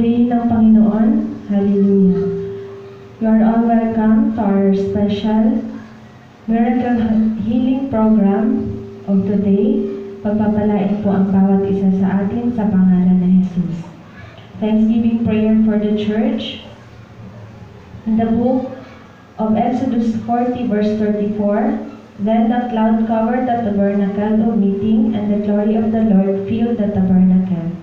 Purihin ng Panginoon. Hallelujah. You are all welcome to our special miracle healing program of today. Pagpapalain po ang bawat isa sa atin sa pangalan ng Jesus. Thanksgiving prayer for the church. In the book of Exodus 40 verse 34, then the cloud covered the tabernacle of meeting, and the glory of the Lord filled the tabernacle.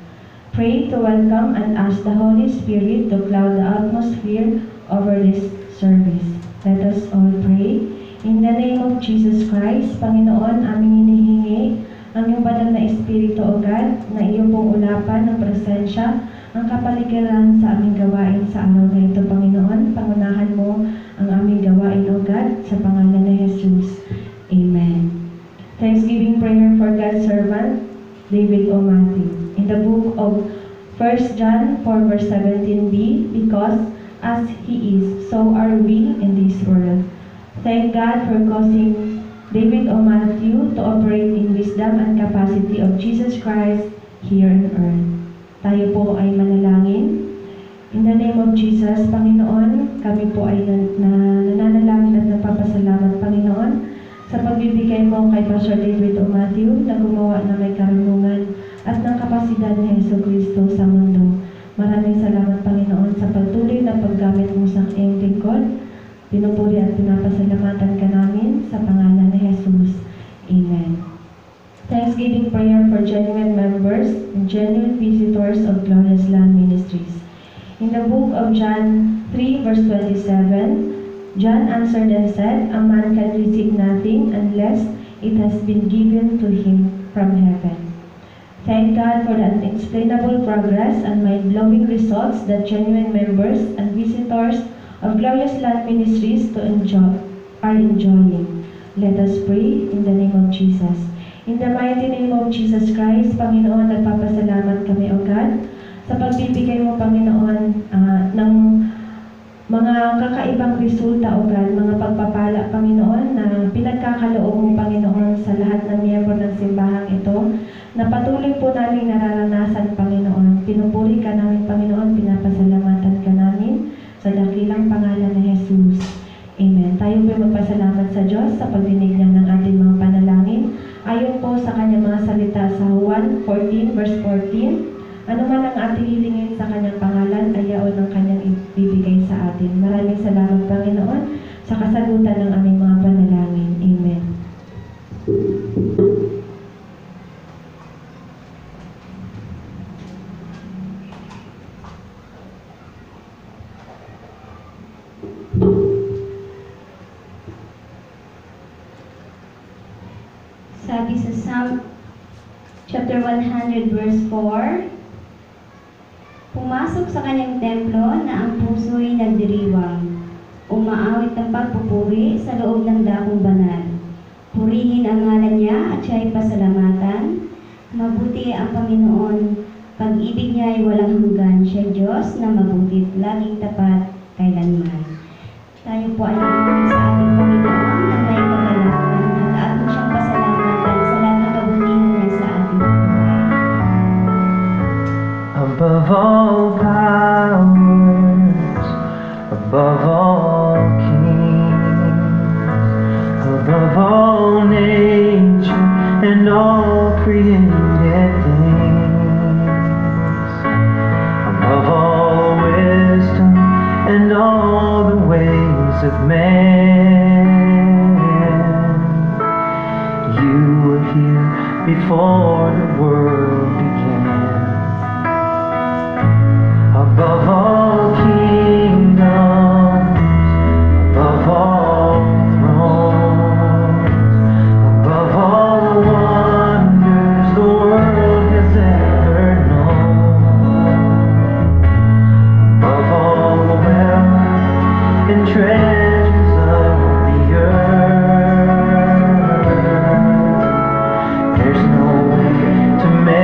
Pray to welcome and ask the Holy Spirit to cloud the atmosphere over this service. Let us all pray. In the name of Jesus Christ, Panginoon, aming hinihingi ang iyong banal na Espiritu, O God, na iyong pong ulapan ng presensya, ang kapaligiran sa aming gawain sa araw na ito, Panginoon. Pangunahan mo ang aming gawain, O God, sa pangalan ng Jesus. Amen. Thanksgiving prayer for God's servant, David O. Matthew. In the book of 1 John 4 verse 17b, because as He is, so are we in this world. Thank God for causing David O. Matthew to operate in wisdom and capacity of Jesus Christ here on earth. Tayo po ay manalangin. In the name of Jesus, Panginoon, kami po ay nananalangin at nagpapasalamat, Panginoon, sa pagbibigay mo kay Pastor David O. Matthew na gumawa na may karunungan at ng kapasidad ni Jesucristo sa mundo. Maraming salamat, Panginoon, sa patuloy na paggamit mo sa iyong lingkod. Pinupuri at pinapasalamatan ka namin sa pangalan ni Jesus. Amen. Thanksgiving prayer for genuine members and genuine visitors of Glorious Land Ministries. In the book of John 3 verse 27, John answered and said, "A man can receive nothing unless it has been given to him from heaven." Thank God for the unexplainable progress and mind-blowing results that genuine members and visitors of Glorious Land Ministries are enjoying. Let us pray in the name of Jesus. In the mighty name of Jesus Christ, Panginoon, nagpapasalamat kami, O God, sa pagbibigay mo, Panginoon, ng mga kakaibang resulta, O God, mga pagpapala, Panginoon, na pinagkakaloob mo, Panginoon, sa lahat ng miyembro ng simbahang ito, na patuloy po namin nararanasan, Panginoon. Pinupuri ka namin, Panginoon, pinapasalamatan ka namin sa dakilang pangalan ng Jesus. Amen. Tayo po magpasalamat sa Diyos sa pagdinig niya ng ating mga panalangin. Ayon po sa kanyang mga salita sa Juan 14 verse 14, ano man ang ating hilingin sa kanyang pangalan, ay yaon ang kanyang ibibigay sa atin. Maraming salamat, Panginoon, sa kasagutan ng aming mga panalangin. Amen. Sabi sa Psalm chapter 100 verse 4, pumasok sa kanyang templo na ang puso'y nagdiriwang, umaawit ng pagpupuri sa loob ng dakong banal. Purihin ang ngalan niya at siya'y pasalamatan. Mabuti ang Panginoon, pag-ibig niya ay walang hanggan. Siya'y Diyos na mabuti, laging tapat kailanman. Tayo po ay pupuri sa ating Panginoon na may kagalakan at ating siyang pasalamatan sa lahat ng kabutihan niya sa ating buhay. Above all powers, above all kings, above all nature and all created things, above all wisdom and all the ways of man, you were here before the world began. Above all kingdoms, above all thrones, above all the wonders the world has ever known, above all the wealth and treasures of the earth, there's no way to measure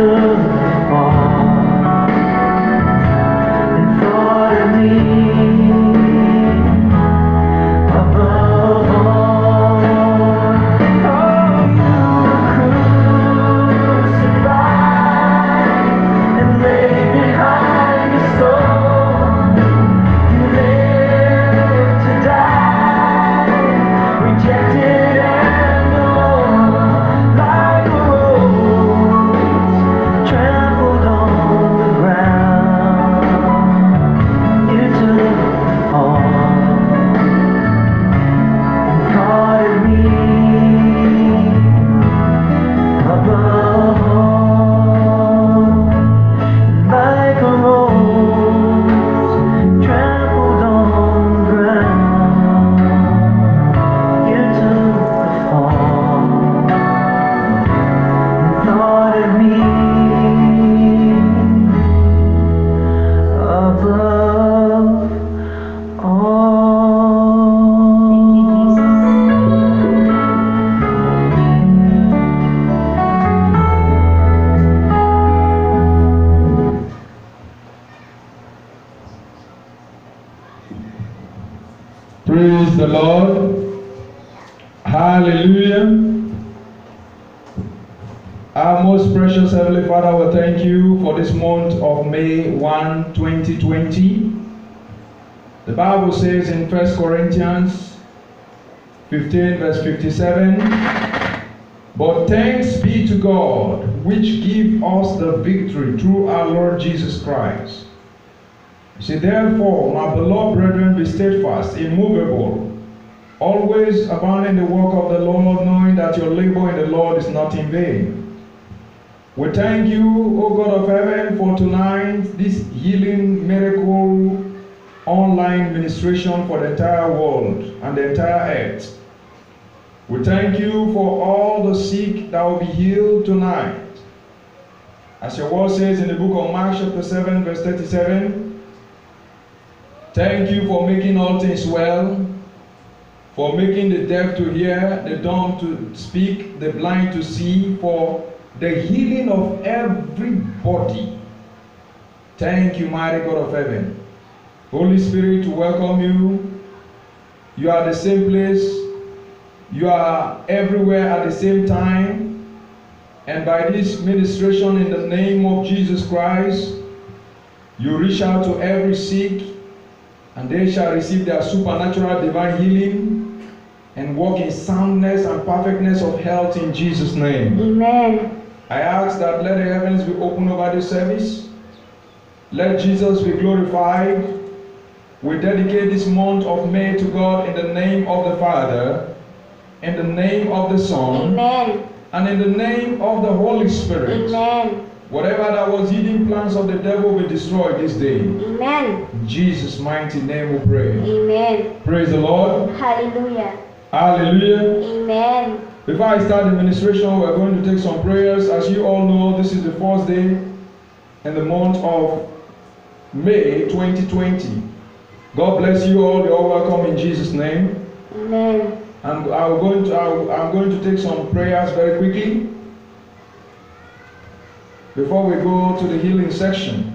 took the fall and thought of me above all. Oh, you crucified and laid behind the stone. You lived to die, rejected and alone, like a rose trampled on the ground. You took the fall and thought of me above all, like a rose trampled on the ground. You took the fall and thought of me above all. Thank you, Jesus. Praise the Lord. Hallelujah. Our most precious Heavenly Father, we thank you for this month of May 1, 2020. The Bible says in 1 Corinthians 15 verse 57, "But thanks be to God, which give us the victory through our Lord Jesus Christ. See, therefore, my beloved brethren, be steadfast, immovable, always abounding in the work of the Lord, knowing that your labor in the Lord is not in vain." We thank you, O God of heaven, for tonight, this healing miracle online ministration for the entire world and the entire earth. We thank you for all the sick that will be healed tonight. As your word says in the book of Mark chapter 7 verse 37, thank you for making all things well, for making the deaf to hear, the dumb to speak, the blind to see, for the healing of everybody. Thank you, mighty God of heaven. Holy Spirit, we welcome you. You are the same place. You are everywhere at the same time. And by this ministration in the name of Jesus Christ, you reach out to every sick, and they shall receive their supernatural divine healing and walk in soundness and perfectness of health in Jesus' name. Amen. I ask that let the heavens be open over this service. Let Jesus be glorified. We dedicate this month of May to God in the name of the Father, in the name of the Son, Amen. and in the name of the Holy Spirit. Amen. Whatever that was hidden plans of the devil will be destroyed this day. Amen. In Jesus' mighty name we pray. Amen. Praise the Lord. Hallelujah. Hallelujah. Amen. Before I start the ministration, we're going to take some prayers. As you all know, this is the first day in the month of May 2020. God bless you all. You're all welcome in Jesus' name. Amen. And I'm going to take some prayers very quickly before we go to the healing section.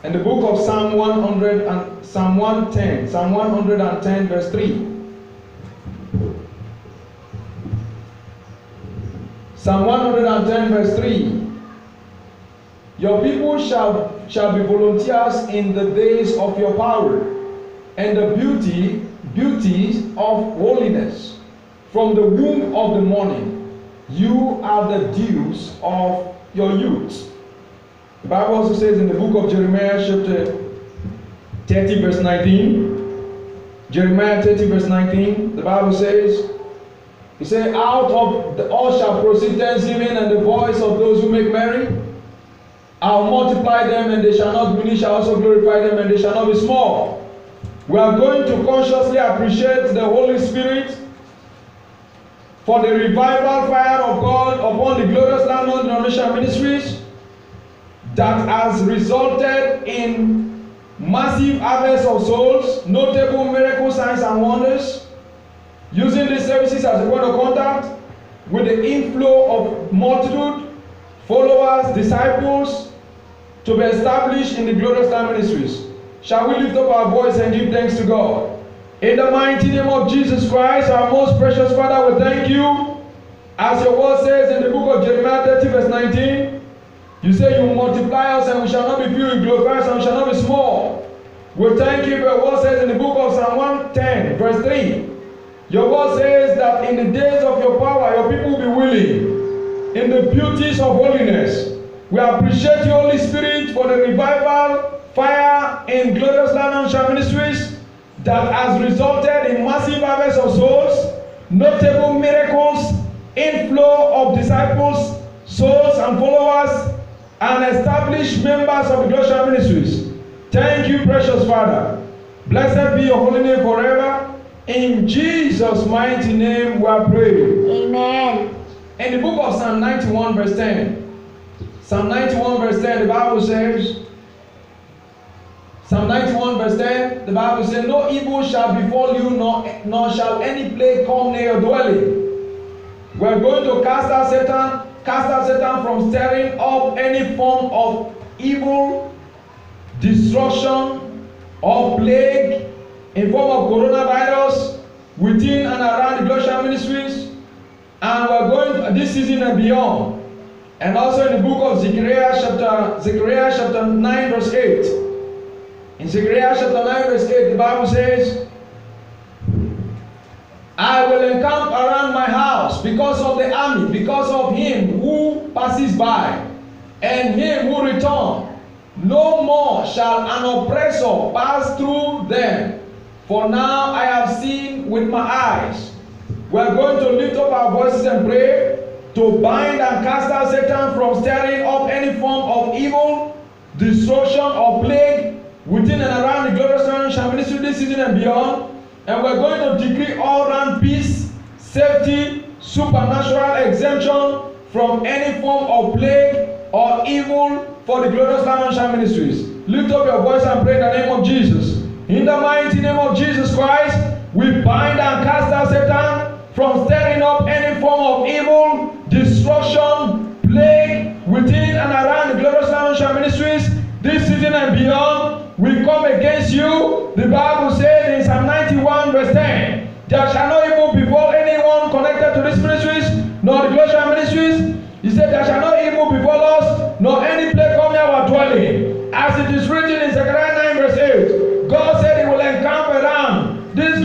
In the book of Psalm 110 verse 3. Psalm 110 verse 3. Your people shall be volunteers in the days of your power, and the beauties of holiness. From the womb of the morning, you are the dews of your youth. The Bible also says in the book of Jeremiah chapter 30 verse 19. Jeremiah 30 verse 19, the Bible says, he said, out of the all shall proceed thanksgiving and the voice of those who make merry. I'll multiply them and they shall not diminish. I'll also glorify them and they shall not be small. We are going to consciously appreciate the Holy Spirit for the revival fire of God upon the Glorious Landmark Denomination Ministries that has resulted in massive harvest of souls, notable miracles, signs and wonders, using these services as a point of contact with the inflow of multitude followers, disciples to be established in the Glorious Land Ministries. Shall we lift up our voice and give thanks to God? In the mighty name of Jesus Christ, our most precious Father, we thank you. As your word says in the book of Jeremiah 30 verse 19, you say you multiply us and we shall not be few, you glorify us and we shall not be small. We thank you for your word says in the book of Psalm 110 verse 3. Your word says that in the days of your power, your people will be willing in the beauties of holiness. We appreciate you, Holy Spirit, for the revival fire in Glorious Land Ministries that has resulted in massive harvest of souls, notable miracles, inflow of disciples, souls and followers, and established members of the Glorious Land Ministries. Thank you, precious Father. Blessed be your holy name forever. In Jesus' mighty name we are praying. Amen. In the book of Psalm 91 verse 10, Psalm 91 verse 10, the Bible says, Psalm 91 verse 10, the Bible says, no evil shall befall you, nor shall any plague come near your dwelling. We are going to cast out Satan from stirring up any form of evil, destruction, or plague in form of coronavirus within and around the Glorious Ministries. And we are going this season and beyond. And also in the book of Zechariah chapter 9 verse 8. In Zechariah chapter 9 verse 8, the Bible says, I will encamp around my house because of the army, because of him who passes by, and him who returns. No more shall an oppressor pass through them. For now I have seen with my eyes. We are going to lift up our voices and pray to bind and cast out Satan from stirring up any form of evil, destruction, or plague within and around the Glorious Land Ministry this season and beyond. And we're going to decree all-round peace, safety, supernatural exemption from any form of plague or evil for the Glorious Land Ministries. Lift up your voice and pray in the name of Jesus. In the mighty name of Jesus Christ, we bind and cast out Satan from stirring up any form of evil, destruction, plague within and around the Glorious Land Ministries this season and beyond. We come against you. The Bible says in Psalm 91 verse 10, there shall no evil befall anyone connected to these ministries, nor the Glorious Ministries. He said, there shall no evil befall us, nor any plague come near our dwelling. As it is written in Zechariah 9 verse 8, God said he will encamp around this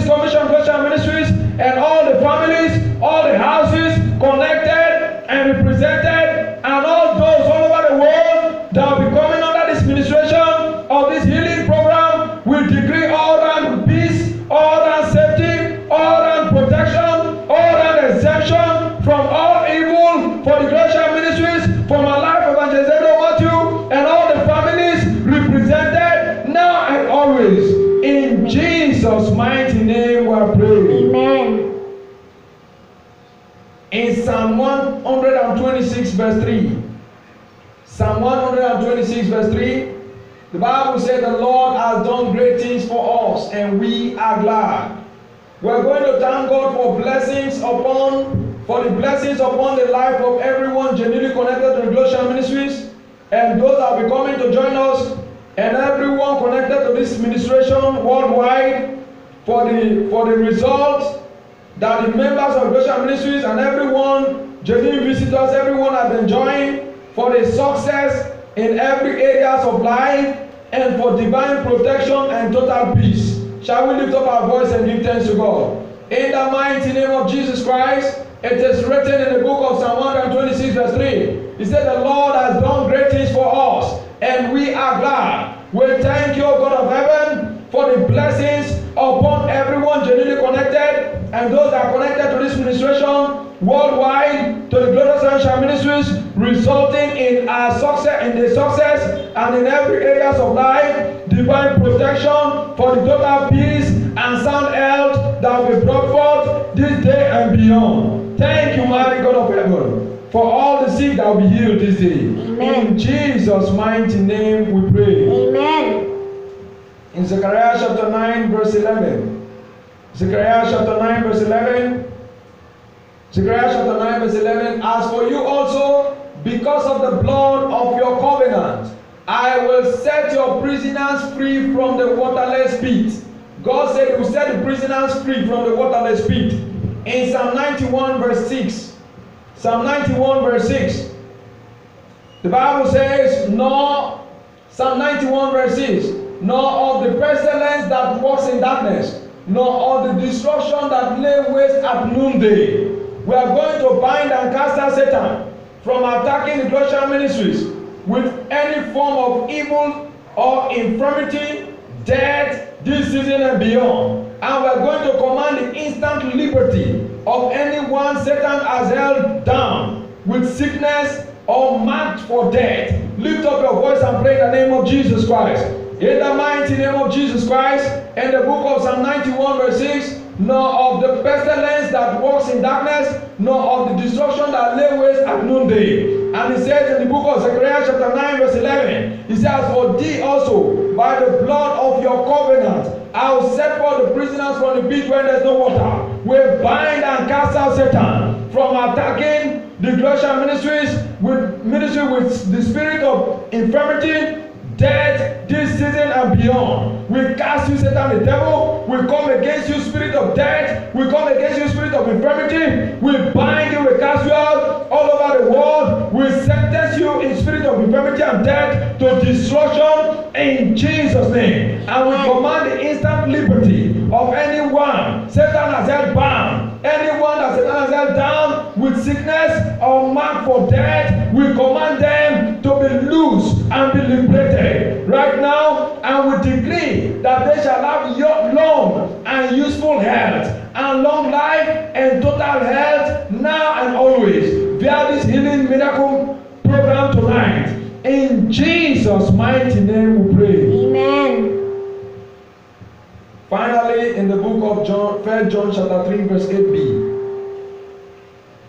commission Glorious Ministries and all the families, all the houses connected and represented, and all those all over the world that will be coming under this administration of this healing program. We decree all round peace, all round safety, all round protection, all round exemption from all evil for the Glorious Ministries, for my life, Evangelist David Matthew, and all the families represented now and always. In Jesus' mighty name we are praying. Amen. In Psalm 126 verse 3, Psalm 126 verse 3, the Bible said the Lord has done great things for us and we are glad. We are going to thank God for the blessings upon the life of everyone genuinely connected to the Glorious Ministries, and those that will be coming to join us, and everyone connected to this administration worldwide, for the results that the members of Glorious Ministries and everyone, genuine visitors, everyone has enjoying, for the success in every areas of life, and for divine protection and total peace. Shall we lift up our voice and give thanks to God? In the mighty name of Jesus Christ, it is written in the book of Psalm 126 verse 3. He said, the Lord has done great things for us, and we are glad. We thank you, God of heaven, for the blessings upon everyone genuinely connected, and those that are connected to this administration worldwide, to the Glorious Land Ministries, resulting in our success, in the success and in every areas of life, divine protection for the total peace and sound health that will be brought forth this day and beyond. Thank you, mighty God of heaven, for all the sick that will be healed this day. Amen. In Jesus' mighty name we pray. Amen. In Zechariah chapter 9 verse 11. Zechariah chapter 9 verse 11. Zechariah chapter 9 verse 11. As for you also, because of the blood of your covenant, I will set your prisoners free from the waterless pit. God said he will set the prisoners free from the waterless pit. In Psalm 91 verse 6. Psalm 91 verse 6. The Bible says, Psalm 91 verse 6, nor of the pestilence that walks in darkness, nor of the destruction that lay waste at noonday. We are going to bind and cast out Satan from attacking the Colossian ministries with any form of evil or infirmity, death, this season and beyond. And we are going to command the instant liberty of anyone Satan has held down with sickness or marked for death. Lift up your voice and pray in the name of Jesus Christ. In the mighty name of Jesus Christ, in the book of Psalm 91 verse 6, nor of the pestilence that walks in darkness, nor of the destruction that lay waste at noonday. And he says in the book of Zechariah chapter 9 verse 11, he says, for thee also, by the blood of your covenant, I will set forth the prisoners from the pit where there is no water. We bind and cast out Satan from attacking the Colossian ministry with the spirit of infirmity, death, this season and beyond. We cast you, Satan, the devil. We come against you, spirit of death. We come against you, spirit of infirmity. We bind you, we cast you out all over the world. We sentence you in spirit of infirmity and death to destruction in Jesus' name. And we command the instant liberty of anyone Satan has held bound. Anyone that Satan has held down with sickness or marked for death, we command them to be loose and be liberated right now, and we decree that they shall have long and useful health and long life and total health now and always via this healing miracle program tonight. In Jesus' mighty name we pray. Amen. Finally, in the book of John, 1 John chapter 3 verse 8b.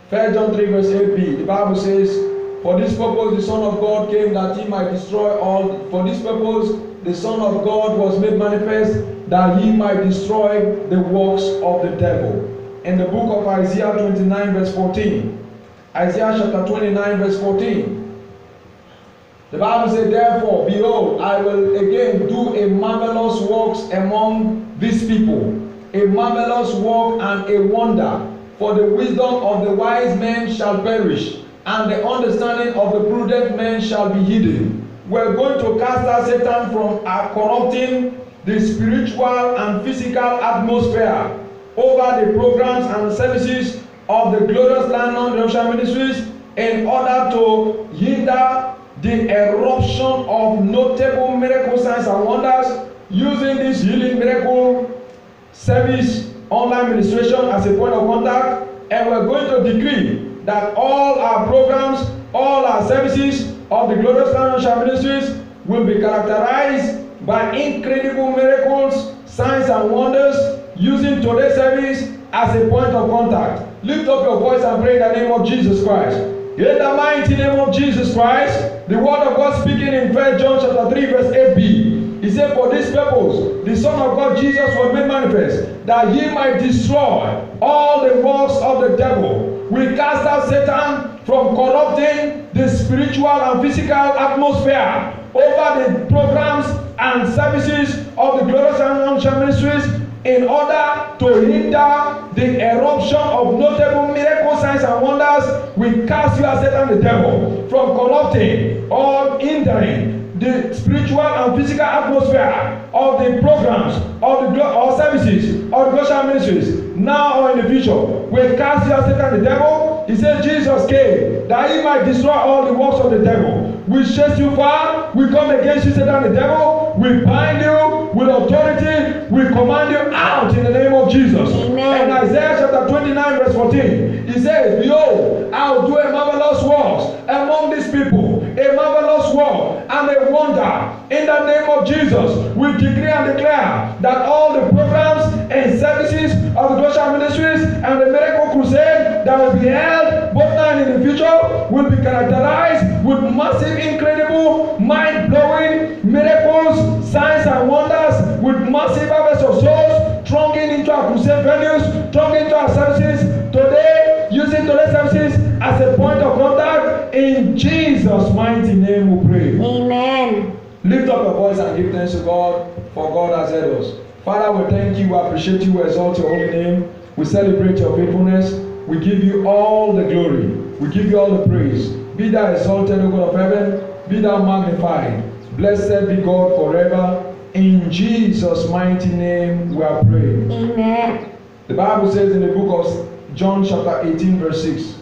1 John 3 verse 8b, the Bible says, for this purpose the Son of God came that he might destroy all. For this purpose the Son of God was made manifest that he might destroy the works of the devil. In the book of Isaiah 29 verse 14. Isaiah chapter 29 verse 14. The Bible says, therefore, behold, I will again do a marvelous works among these people, a marvelous work and a wonder, for the wisdom of the wise men shall perish, and the understanding of the prudent men shall be hidden. We're going to cast out Satan from corrupting the spiritual and physical atmosphere over the programs and services of the Glorious Land Non-Denominational Ministries in order to hinder the eruption of notable miracle signs and wonders using this healing miracle service online administration as a point of contact. And we're going to decree that all our programs, all our services of the Glorious Financial Ministries will be characterized by incredible miracles, signs and wonders using today's service as a point of contact. Lift up your voice and pray in the name of Jesus Christ. In the mighty name of Jesus Christ, the word of God speaking in 1 John chapter 3 verse 8b. He said, for this purpose, the Son of God Jesus was made manifest, that he might destroy all the works of the devil. We cast out Satan from corrupting the spiritual and physical atmosphere over the programs and services of the Glorious Financial Ministries in order to hinder the eruption of notable miracle signs and wonders. We cast you as Satan the devil from corrupting or hindering the spiritual and physical atmosphere of the programs of the or services of the Goshen ministries now or in the future. We cast you as Satan the devil. He said Jesus came that he might destroy all the works of the devil. We chase you far. We come against you, Satan the devil. We bind you with authority. We command you out in the name of Jesus. Amen. And Isaiah chapter 29 verse 14, he says, behold, I will do a marvelous works among these people, a marvelous work and a wonder. In the name of Jesus, we decree and declare that all the programs and services of the Goshen Ministries and the Miracle Crusade that will be held both now and in the future will be characterized with massive, incredible, mind-blowing miracles, signs and wonders, with massive harvest of souls thronging into our crusade venues, thronging into our services today, using today's services as a point of contact in Jesus. Jesus' mighty name we pray. Amen. Lift up your voice and give thanks to God, for God has heard us. Father, we thank you, we appreciate you, we exalt your holy name. We celebrate your faithfulness. We give you all the glory. We give you all the praise. Be thou exalted, O God of heaven. Be thou magnified. Blessed be God forever. In Jesus' mighty name we are praying. Amen. The Bible says in the book of John chapter 18 verse 6.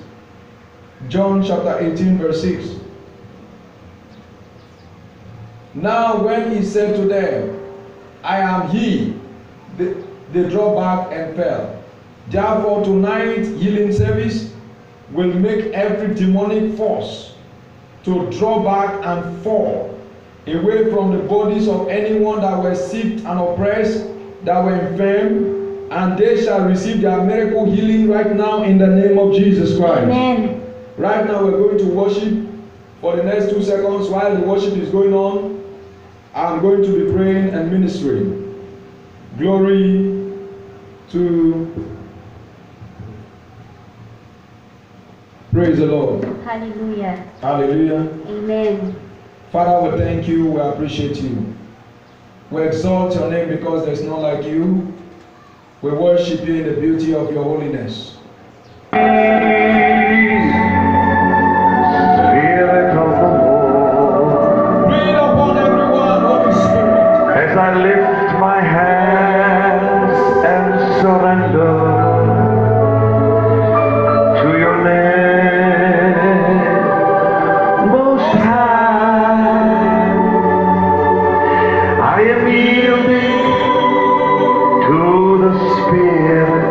John chapter 18 verse 6. Now when he said to them, I am he, they draw back and fell. Therefore tonight healing service will make every demonic force to draw back and fall away from the bodies of anyone that were sick and oppressed, that were infirm, and they shall receive their miracle healing right now in the name of Jesus Christ. Amen. Right now we're going to worship for the next 2 seconds. While the worship is going on, I'm going to be praying and ministering. Glory to... Praise the Lord. Hallelujah. Hallelujah. Amen. Father, we thank you, we appreciate you. We exalt your name because there's none like you. We worship you in the beauty of your holiness. Spirit of the Lord, Breathe upon everyone, Holy Spirit. as I lift my hands and surrender to your name, Most High, I am yielding to the Spirit.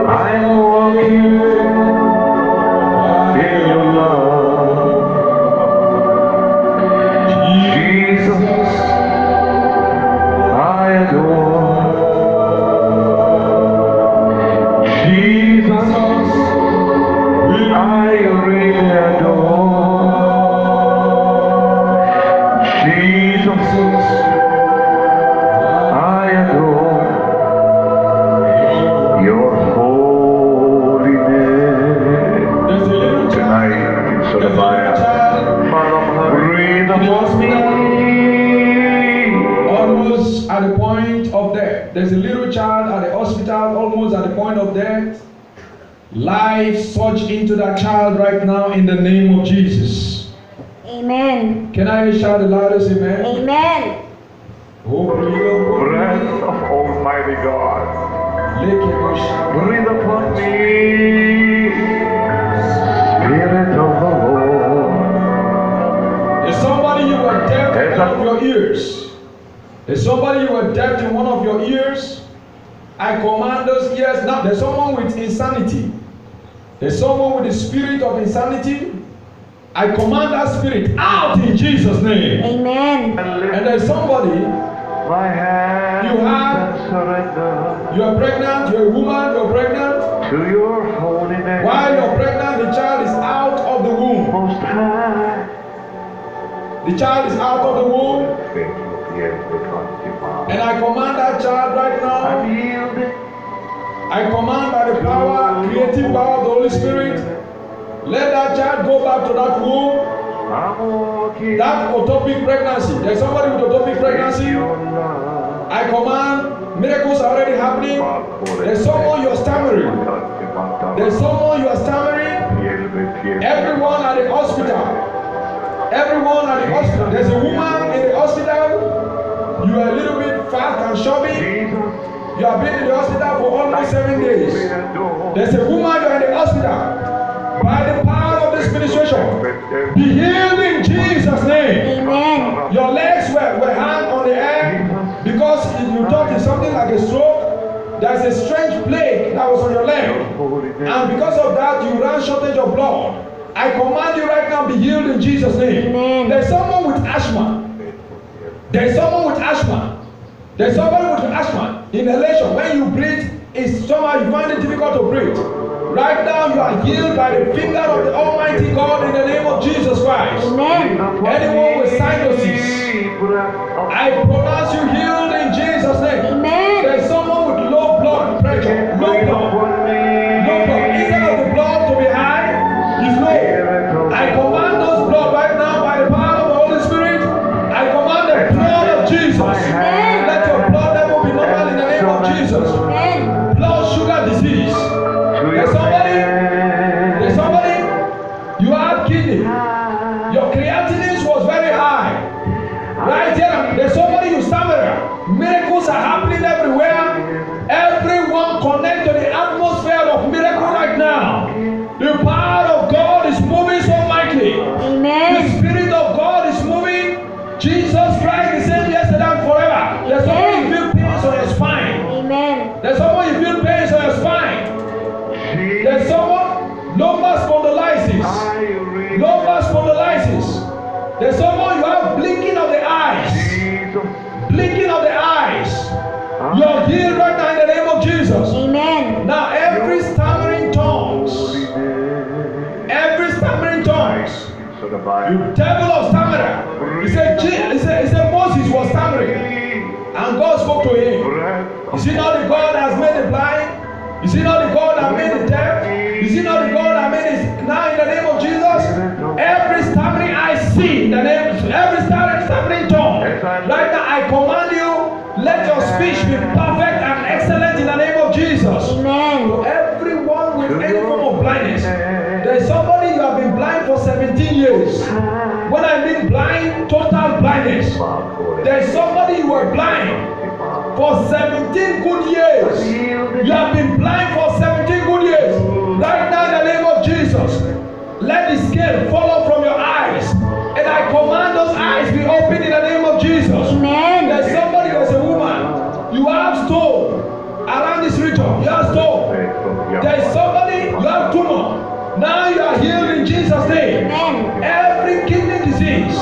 I'm walking in your love. Jesus, I adore. Jesus, I really adore. Jesus, I adore your holy name. There's a little Tonight child. in There's a little Sodomaya, child breathe upon me. almost at the point of death. There's a little child at the hospital almost at the point of death. Life surge into that child right now in the name of Jesus. Amen. Can I shout the loudest amen? Amen. Oh, breathe Breath upon of Almighty God, me. breathe upon me. Spirit of the Lord, There's somebody you were deaf in one of your ears. There's somebody you were deaf in one of your ears. I command those ears now. There's someone with insanity. There's someone with the spirit of insanity. I command that spirit out in Jesus' name. Amen. and lift And there's somebody, my hands You have- and surrender you are pregnant, you're a woman, you're pregnant. to your holy name. While you're pregnant, the child is out of the womb. Most High, The child is out of the womb. And I command that child right now. I'm yielding. I command by the power, creative power of the Holy Spirit. Let that child go back to that womb. I'm walking That ectopic pregnancy. There's somebody with ectopic in pregnancy. your love. I command, miracles are already happening. There's someone you're stammering. There's someone you are stammering. Everyone at the hospital. Everyone at the hospital. There's a woman in the hospital. You are a little bit fat and chubby. Jesus, You have been in the hospital for almost 7 days. There's a woman you are in the hospital. By the power of this ministration, be healed in Jesus' name. Amen. Your legs were hung on the air because you thought it's something like a stroke. There's a strange plague that was on your leg. And because of that, you ran shortage of blood. I command you right now, be healed in Jesus' name. Amen. There's someone with asthma. There's someone with asthma. There's someone with asthma. Inhalation. When you breathe, it's somehow you find it difficult to breathe. Right now, you are healed by the finger of the Almighty God in the name of Jesus Christ. Amen. Anyone with sinuses, I pronounce you healed in Jesus' name. Amen. There's someone with low blood pressure. Low blood. Low blood. Instead of the blood to be high, it's low. kidney. Your creatinine was very high. Right here, there's somebody you stammer. Miracles are happening everywhere. Everyone connect to the atmosphere of miracle right now. The power of God is moving so mightily. Amen. The Spirit of God is moving. Jesus Christ is same yesterday and forever. There's someone you feel pains on your spine. Amen. There's someone you feel pains on your spine. There's someone lumbar spondylitis. Lumbar spondylitis. There's someone you have blinking of the eyes. Blinking of the eyes. You're healed right now in the name of Jesus. Amen. Now every stammering tongues. Every stammering tongues. You devil of stammerer. He said Moses was stammering. And God spoke to him. You see now the God that has made the blind? You see now the God that made the deaf? You see now the God that made it? Now in the name of Jesus, every stammering I see, every stammering tongue, right now I command you, let your speech be perfect and excellent in the name of Jesus. Amen. To everyone with any form of blindness, there is somebody you have been blind for 17 years. When I mean blind, total blindness. There is somebody you were blind for 17 good years. You have been blind for 17 good years. Right now in the name of Jesus, let the scale fall off from your eyes. And I command those eyes be opened in the name of Jesus. Amen. There's somebody, there's a woman. You have stone around this region. You have stone. There's somebody, you have tumor. Now you are healed in Jesus' name. Amen. Every kidney disease.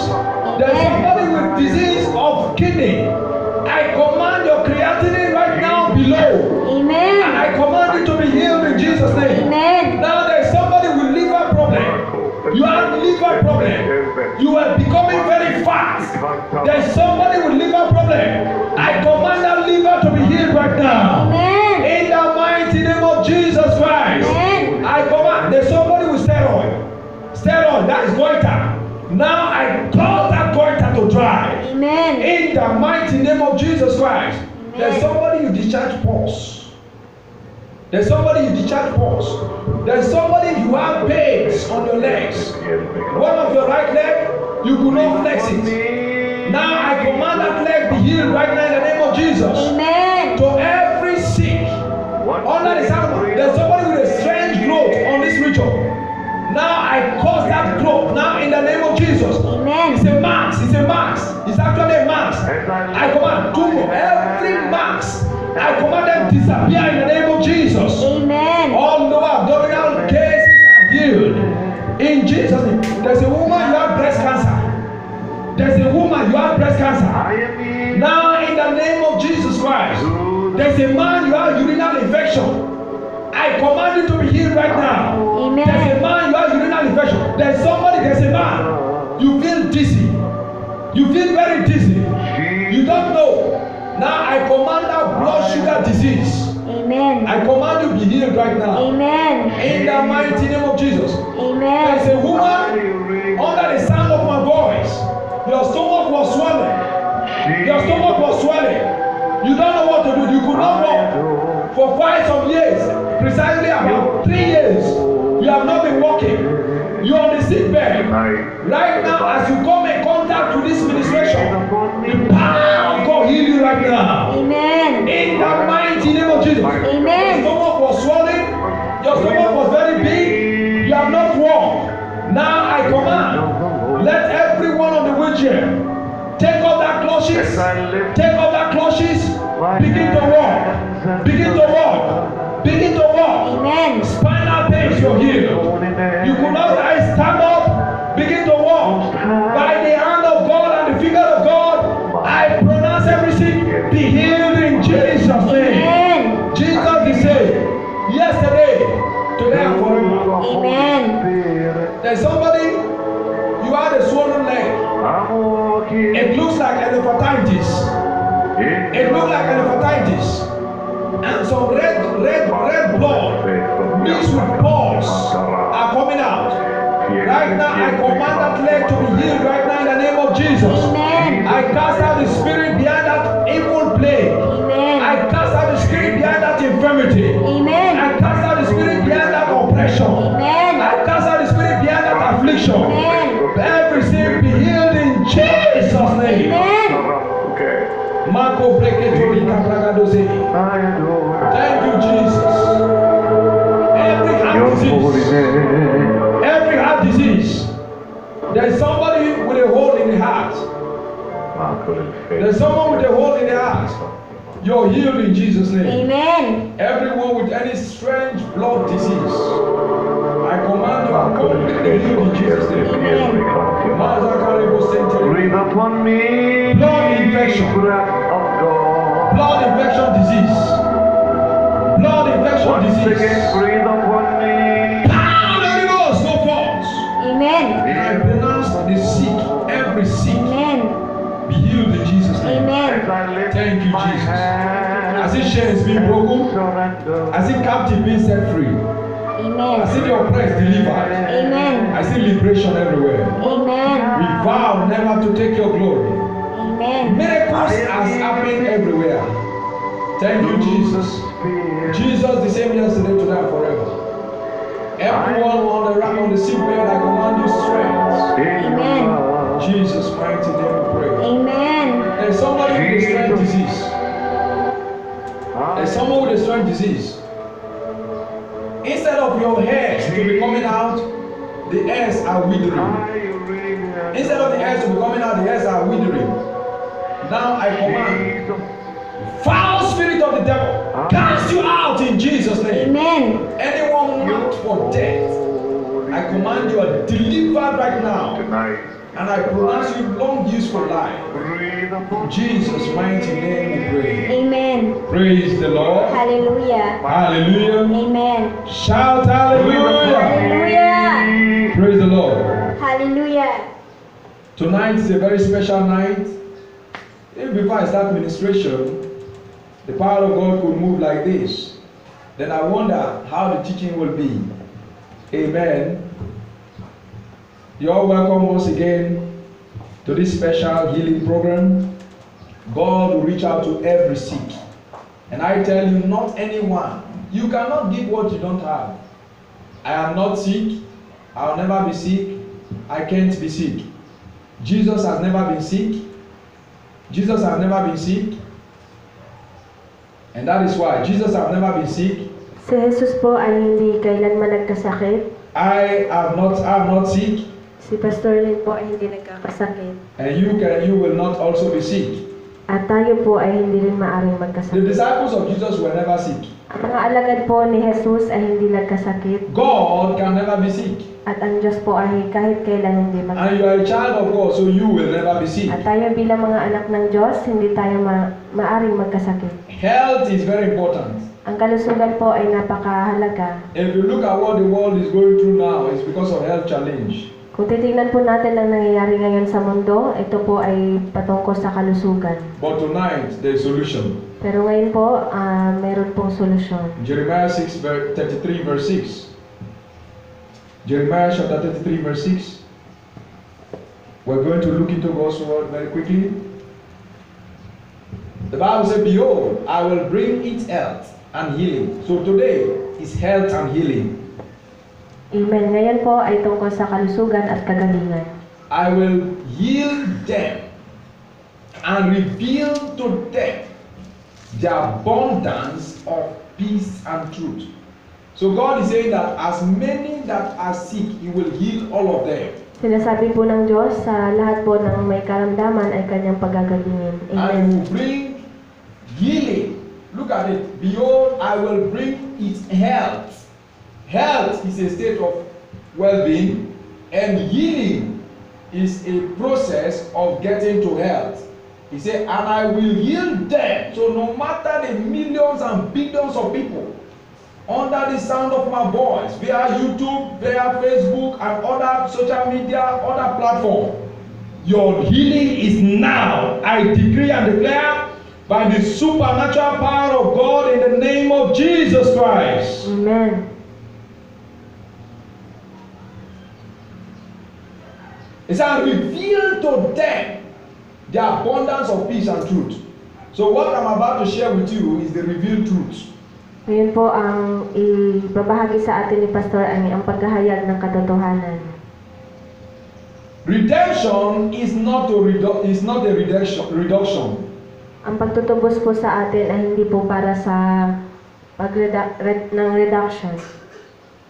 There's somebody with disease of kidney. I command your creatinine right now below. Amen. And I command it to be healed in Jesus' name. Amen. Now there's somebody with liver problem. You have liver problem. You are becoming very fat. There's somebody with liver problem. I command that liver to be healed right now. Amen. In the mighty name of Jesus Christ. Amen. I command. There's somebody with steroid. Steroid, that is goiter. Now I cause that goiter to dry. Amen. In the mighty name of Jesus Christ. Amen. There's somebody you discharge pulse. There's somebody you discharge pulse. There's somebody you have pains on your legs. One of your right leg, you could not flex it. Now I command that leg be healed right now in the name of Jesus. Amen. To every sick, under the sound, there's somebody with a strange growth on this region. Now I cause that growth now in the name of Jesus. Amen. It's a mass. It's a mass. It's actually a mass. I command tumor, every mass. I command them disappear in the name of Jesus. Amen. All lower abdominal cases are healed. In Jesus' name. There's a woman you have breast cancer. There's a woman you have breast cancer. Now in the name of Jesus Christ. There's a man you have urinary infection. I command you to be healed right now. Amen. There's a man you have urinary infection. There's a man. You feel dizzy. You feel very dizzy. You don't know. Now I command that blood sugar disease. Amen. I command you be healed right now. Amen. In the mighty name of Jesus. Amen. There's a woman under the sound of my voice. Your stomach was swelling. Your stomach was swelling. You don't know what to do. You could not walk for quite some years. Precisely about 3 years. You have not been walking. You're on the sick bed. Right now, as you come in contact with this ministration, the power of God heal you right now. Amen. In the mighty name of Jesus. Amen. Your stomach was swollen. Your stomach was very big. You have not walked. Now I command, let everyone on the wheelchair take off that clutches. Take off that clutches. Begin to walk. Begin to walk. Begin to walk. Amen. Spinal pains, you're healed. You could not stand up. Begin to walk. By the hand of God and the finger of God, I pronounce every sick be healed in Jesus' name. Amen. Jesus is saved. Yesterday, today, and forever. Amen. There's somebody, you had a swollen leg. It looks like elephantitis. It looks like elephantitis. And some red blood mixed with pulse are coming out. Right now, I command that leg to be healed right now in the name of Jesus. Amen. I cast out the spirit behind that evil plague. Amen. I cast out the spirit behind that infirmity. Amen. I cast out the spirit behind that oppression. Amen. I cast out the spirit behind that affliction. affliction. Every sin be healed in Jesus' name. Marco Breketorika Bragadoze. Thank you, Jesus. Every heart disease. There's somebody with a hole in the heart. There's someone with a hole in the heart. You're healed in Jesus' name. Amen. Everyone with any strange blood disease, I command you, I'm completely healed in Jesus' name. Breathe upon me. Blood infection. Blood infection disease. Blood infection Once disease. again, breathe upon me. Holy Ghost, no faults. Amen. And I pronounce the sick, every sick, Amen. be healed in Jesus' name. Amen. As I lift Thank you, my Jesus. hands I see chains being broken. surrender. I see captive being set free. I see Amen. the oppressed delivered. Amen. I see liberation everywhere. Amen. We vow never to take your glory. Amen. Miracles are happening everywhere. Thank you, Jesus. Jesus the same yesterday, today, and forever. Everyone on the sick bed, I command you strength. Amen. Jesus' mighty name we pray. Amen. There's somebody with a strange disease. There's someone with a strange disease. Instead of your hairs to be coming out, the hairs are withering. Instead of the hairs to be coming out, the hairs are withering. Now I command, foul spirit of the devil, cast you out in Jesus' name. Amen. Anyone marked for death, I command you are delivered right now. Tonight, And I pronounce you long use for life. breathe upon In Jesus' mighty name we pray. Amen. Praise the Lord. Hallelujah. Hallelujah. Amen. Shout hallelujah. Hallelujah. Praise the Lord. Hallelujah. Tonight is a very special night. Even before I start ministration, the power of God could move like this. Then I wonder how the teaching will be. Amen. You're welcome once again to this special healing program. God will reach out to every sick. And I tell you, not anyone. You cannot give what you don't have. I am not sick. I'll never be sick. I can't be sick. Jesus has never been sick. Jesus has never been sick. And that is why Jesus has never been sick. Si Jesus po ay hindi kailanman nagkasakit. I am not sick. Si Pastor Lin po ay hindi nagkakasakit. And you will not also be sick. At tayo po ay hindi rin maaring The magkasakit. disciples of Jesus were never sick. Ang mga alagad po ni Jesus ay hindi nagkasakit. God can never be sick. At ang Diyos po ay kahit kailan hindi And magkasakit. you are a child of God, so you will never be sick. At tayo bilang mga anak ng Diyos, hindi tayo maaring magkasakit. Health is very important. Ang kalusugan po ay napakahalaga. If you look at what the world is going through now, it's because of health challenge. Kung titingnan po natin ang nangyayari ngayon sa mundo, ito po ay patungkol sa kalusugan. But tonight, there is solution. Pero ngayon po, mayroon pong solusyon. Jeremiah 33 verse 6. Jeremiah chapter 33 verse 6. We're going to look into God's word very quickly. The Bible says, behold, I will bring it health and healing. So today is health and healing. Amen. Ngayon po ay tungkol sa kalusugan at kagalingan. I will heal them and reveal to them the abundance of peace and truth. So God is saying that as many that are sick, He will heal all of them. Sinasabi po ng Diyos sa lahat po ng may karamdaman ay kanyang pagagalingin. And Amen. He will bring healing. Look at it. Behold, I will bring it health. Health is a state of well-being, and healing is a process of getting to health. He said, and I will heal them. So no matter the millions and billions of people under the sound of my voice, via YouTube, via Facebook, and other social media, other platforms, your healing is now. I decree and declare by the supernatural power of God in the name of Jesus Christ. Amen. It says, reveal to them the abundance of peace and truth. So what I'm about to share with you is the revealed truth. Ngayon po ang ibabahagi sa atin ni Pastor ay ang paghahayag ng katotohanan. Redemption is not a reduction. Ang pagtutubos po sa atin ay hindi po para sa ng reduction.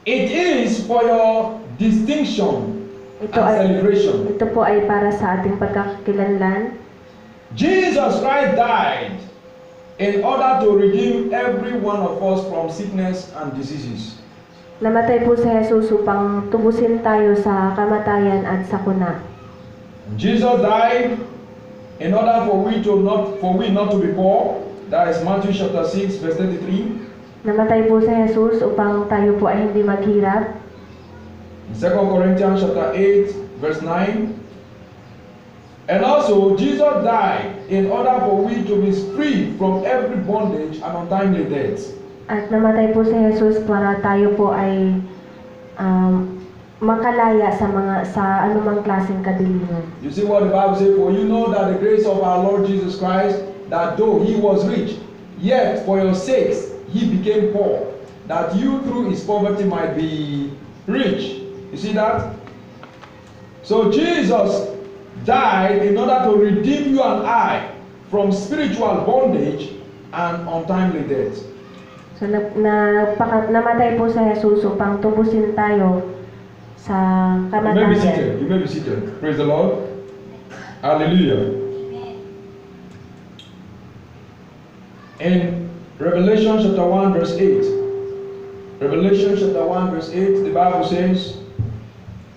It is for your distinction and celebration. Ito po ay para sa ating pagkakakilanlan. Jesus Christ died in order to redeem every one of us from sickness and diseases. Namatay po si Jesus upang tubusin tayo sa kamatayan at sakuna. Jesus died in order for we not to be poor. That is Matthew chapter 6 verse 33. Namatay po si Jesus upang tayo po ay hindi maghirap. 2 Corinthians chapter 8 verse 9. And also Jesus died in order for we to be free from every bondage and untimely death. At namatay po si Jesus para tayo po ay makalaya sa anumang klaseng kadiliman. You see what the Bible says? For you know that the grace of our Lord Jesus Christ, that though he was rich, yet for your sakes he became poor, that you through his poverty might be rich. You see that? So Jesus died in order to redeem you and I from spiritual bondage and untimely death. So namatay po si Jesus upang tubusin tayo sa kamatayan. You may be seated. Praise the Lord. Hallelujah. In Revelation chapter 1 verse 8. Revelation chapter 1 verse 8, the Bible says,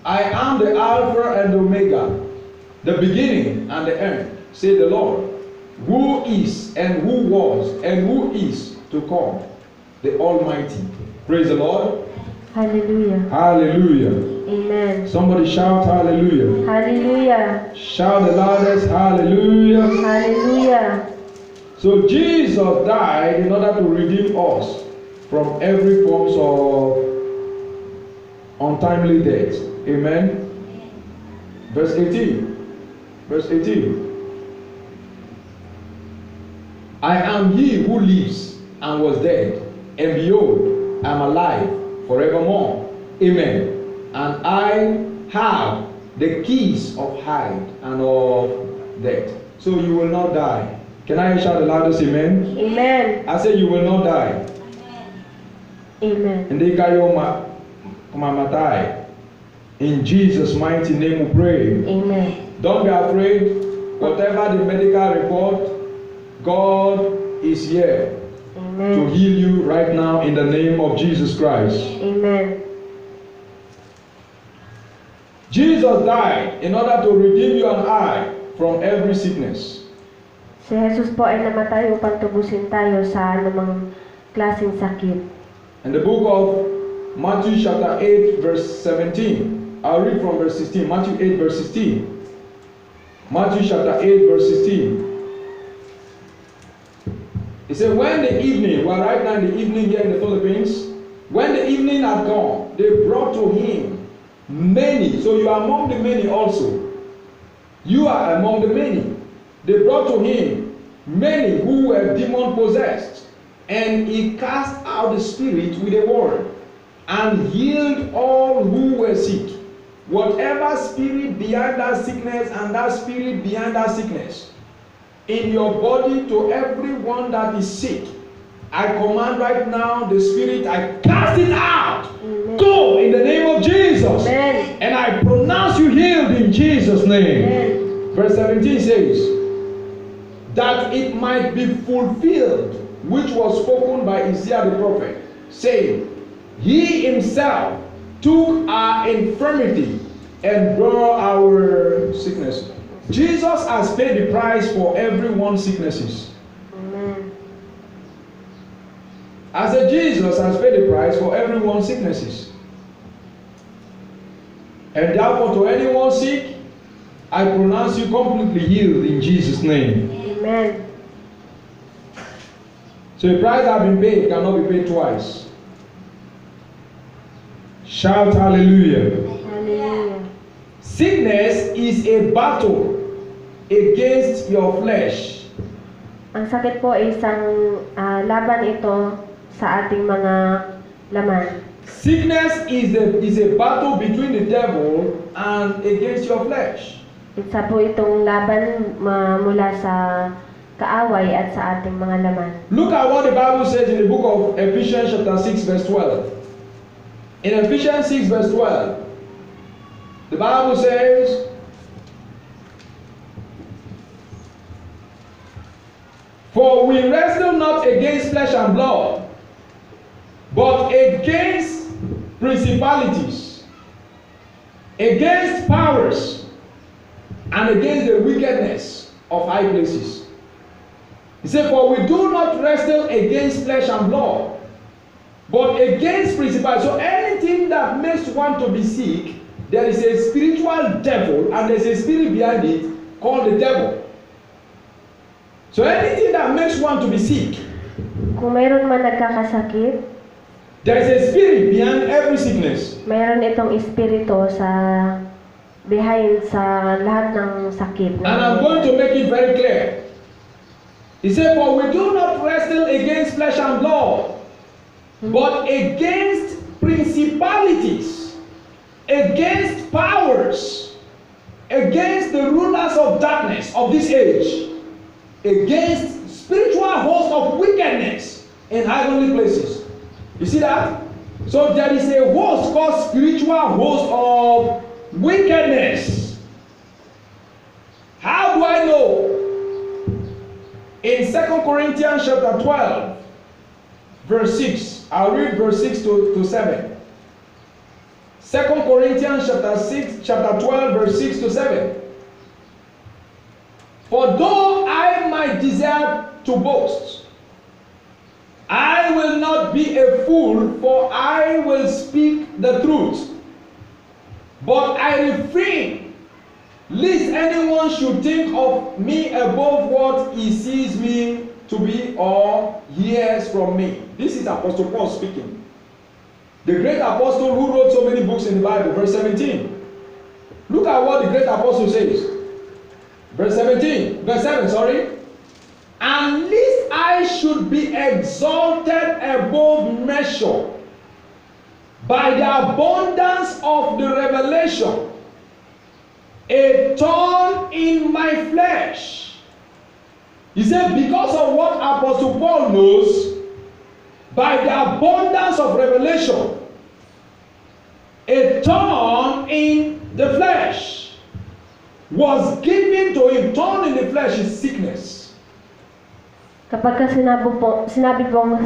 I am the Alpha and the Omega, the beginning and the end, say the Lord, who is and who was and who is to come, the Almighty. Praise the Lord. Hallelujah. Hallelujah. Amen. Somebody shout hallelujah. Hallelujah. Shout the loudest hallelujah. Hallelujah. So Jesus died in order to redeem us from every form of untimely death. Amen. Verse 18. Verse 18. I am he who lives and was dead, and behold, I am alive forevermore. Amen. And I have the keys of hide and of death. So you will not die. Can I shout the loudest amen? Amen. I say you will not die. Amen. Hindi kayo mamamatay. In Jesus' mighty name we pray. Amen. Don't be afraid. Whatever the medical report, God is here to Amen. heal you right now in the name of Jesus Christ. Amen. Jesus died in order to redeem you and I from every sickness. Si Jesus po ay namatay upang tubusin tayo sa anumang klaseng sakit. In the book of Matthew chapter 8 verse 17, I'll read from verse 16. Matthew 8 verse 16. Matthew chapter 8 verse 16. He said, when the evening, well right now in the evening here in the Philippines, when the evening had gone, they brought to him many. So you are among the many also. You are among the many. They brought to him many who were demon possessed, and he cast out the spirit with a word, and healed all who were sick. Whatever spirit behind that sickness and that spirit behind that sickness in your body, to everyone that is sick, I command right now the spirit, I cast it out. Amen. Go in the name of Jesus. Amen. And I pronounce you healed in Jesus' name. Amen. Verse 17 says, that it might be fulfilled, which was spoken by Isaiah the prophet, saying, he himself took our infirmity and bore our sickness. Jesus has paid the price for everyone's sicknesses. Amen. I said Jesus has paid the price for everyone's sicknesses. And therefore to anyone sick, I pronounce you completely healed in Jesus' name. Amen. So a price that has been paid cannot be paid twice. Shout hallelujah. Hallelujah. Sickness is a battle against your flesh. Ang sakit po ay isang laban ito sa ating mga laman. Sickness is a battle between the devil and against your flesh. Isa po itong laban mula sa kaaway at sa ating mga laman. Look at what the Bible says in the book of Ephesians chapter 6 verse 12. In Ephesians 6 verse 12, the Bible says, "For we wrestle not against flesh and blood, but against principalities, against powers, and against the wickedness of high places." He said, "For we do not wrestle against flesh and blood, but against principalities." So anything that makes one to be sick, there is a spiritual devil and there is a spirit behind it called the devil. So anything that makes one to be sick, Kung mayroon man nagkakasakit, there is a spirit behind every sickness. mayroon itong espiritu behind sa lahat ng sakit. And I'm going to make it very clear. He said, "For we do not wrestle against flesh and blood, but against principalities, against powers, against the rulers of darkness of this age, against spiritual hosts of wickedness in heavenly places." You see that? So there is a host called spiritual host of wickedness. How do I know? In 2 Corinthians chapter 12, verse 6, I'll read verse 6 to 7. 2 Corinthians chapter 12, verse 6 to 7. "For though I might desire to boast, I will not be a fool, for I will speak the truth. But I refrain, lest anyone should think of me above what he sees me to be or hears from me." This is Apostle Paul speaking. The great apostle who wrote so many books in the Bible. Verse 17. Look at what the great apostle says. Verse 7, sorry. "And lest I should be exalted above measure by the abundance of the revelation, a thorn in my flesh." He said, because of what Apostle Paul knows, by the abundance of revelation, a thorn in the flesh was given to him. Thorn in the flesh is sickness. Kapag sinabi pong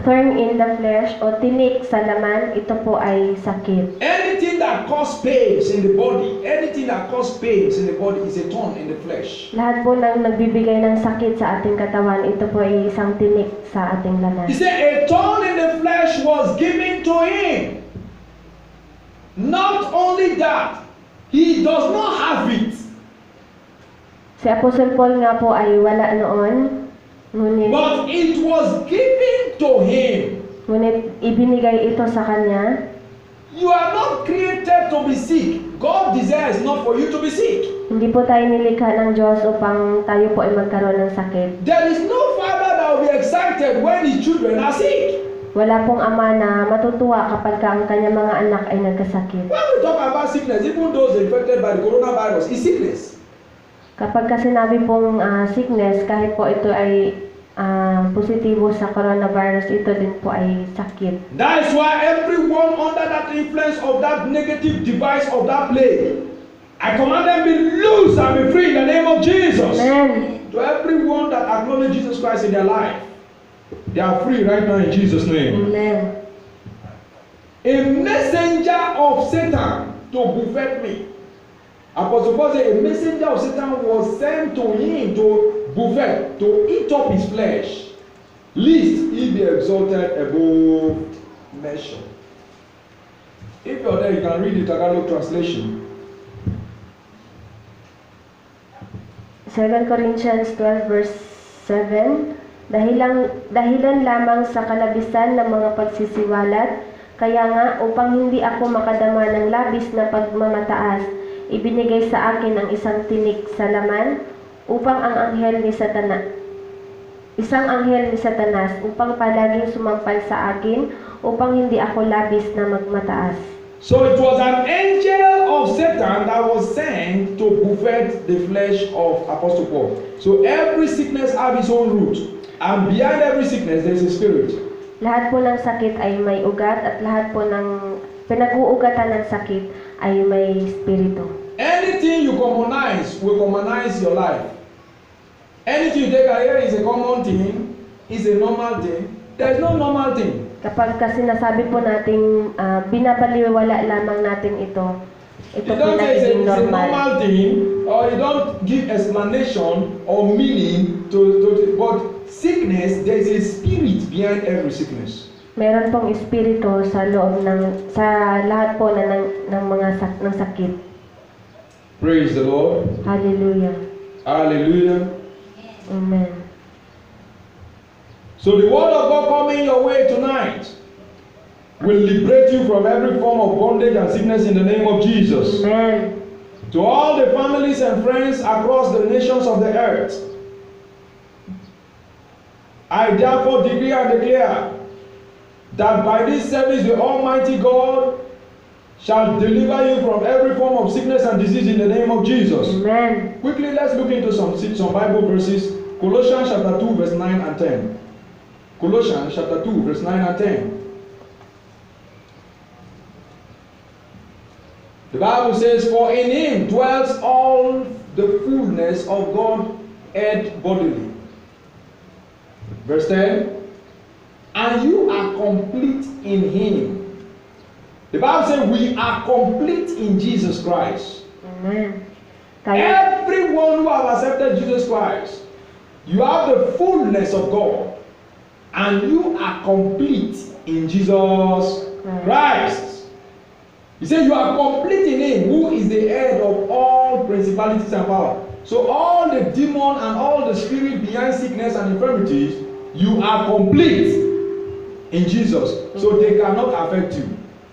thorn in the flesh o tinik sa laman, ito po ay sakit. Anything that causes pains in the body, anything that causes pains in the body is a thorn in the flesh. Lahat po ng nagbibigay ng sakit sa ating katawan, ito po ay isang tinik sa ating laman. He said a thorn in the flesh was given to him. Not only that, he does not have it. Si Apostle Paul nga po ay wala noon, But it was given to him. ngunit ibinigay ito sa kanya. You are not created to be sick. God desires not for you to be sick. Hindi po tayo nilikha ng Diyos upang tayo po ay magkaroon ng sakit. There is no father that will be excited when his children are sick. Wala pong ama na matutuwa kapag ang kanyang mga anak ay nagkasakit. When we talk about sickness, even those infected by the coronavirus, is sickness. Kapag sinabi pong sickness, kahit po ito ay positibo sa coronavirus, ito din po ay sakit. That is why everyone under that influence of that negative device of that plague, I command them be loose and be free in the name of Jesus. Amen. To everyone that acknowledge Jesus Christ in their life, they are free right now in Jesus' name. Amen. A messenger of Satan to buffet me. Apostle Paul said a messenger of Satan was sent to him to buffet, to eat up his flesh, lest he be exalted above measure. If you're there, you can read the Tagalog translation. 2 Corinthians 12 verse 7, dahilan lamang sa kalabisan ng mga pagsisiwalat, kaya nga upang hindi ako makadama ng labis na pagmamataas, ibinigay sa akin ang isang tinik sa laman, upang isang anghel ni Satanas, upang palaging sumampal sa akin, upang hindi ako labis na magmataas. So it was an angel of Satan that was sent to buffet the flesh of Apostle Paul. So every sickness has its own root. And behind every sickness, there is a spirit. Lahat po ng sakit ay may ugat at lahat po ng pinag-uugatan ng sakit ay may spirito. Anything you commonize will commonize your life. Anything you take here is a common thing, is a normal thing. There is no normal thing. Kapag kasi nasabi po nating binabaliwala lamang natin ito You po don't say it's a nagiging normal. normal thing, or you don't give explanation or meaning but sickness, there is a spirit behind every sickness. Meron pong espiritu sa loob sa lahat po ng mga ng sakit. Praise the Lord. Hallelujah. Hallelujah. Amen. So the word of God coming your way tonight will liberate you from every form of bondage and sickness in the name of Jesus. Amen. To all the families and friends across the nations of the earth, I therefore decree and declare that by this service the Almighty God shall deliver you from every form of sickness and disease in the name of Jesus. Amen. Quickly, let's look into some Bible verses. Colossians chapter 2, verse 9 and 10. Colossians chapter 2, verse 9 and 10. The Bible says, "For in him dwells all the fullness of Godhead bodily." Verse 10. "And you are complete in him." The Bible says we are complete in Jesus Christ. Amen. Kaya, Everyone who have accepted Jesus Christ, you have the fullness of God, and you are complete in Jesus Christ. He said you are complete in him, who is the head of all principalities and power. So all the demon and all the spirit behind sickness and infirmities, you are complete in Jesus. So they cannot affect you.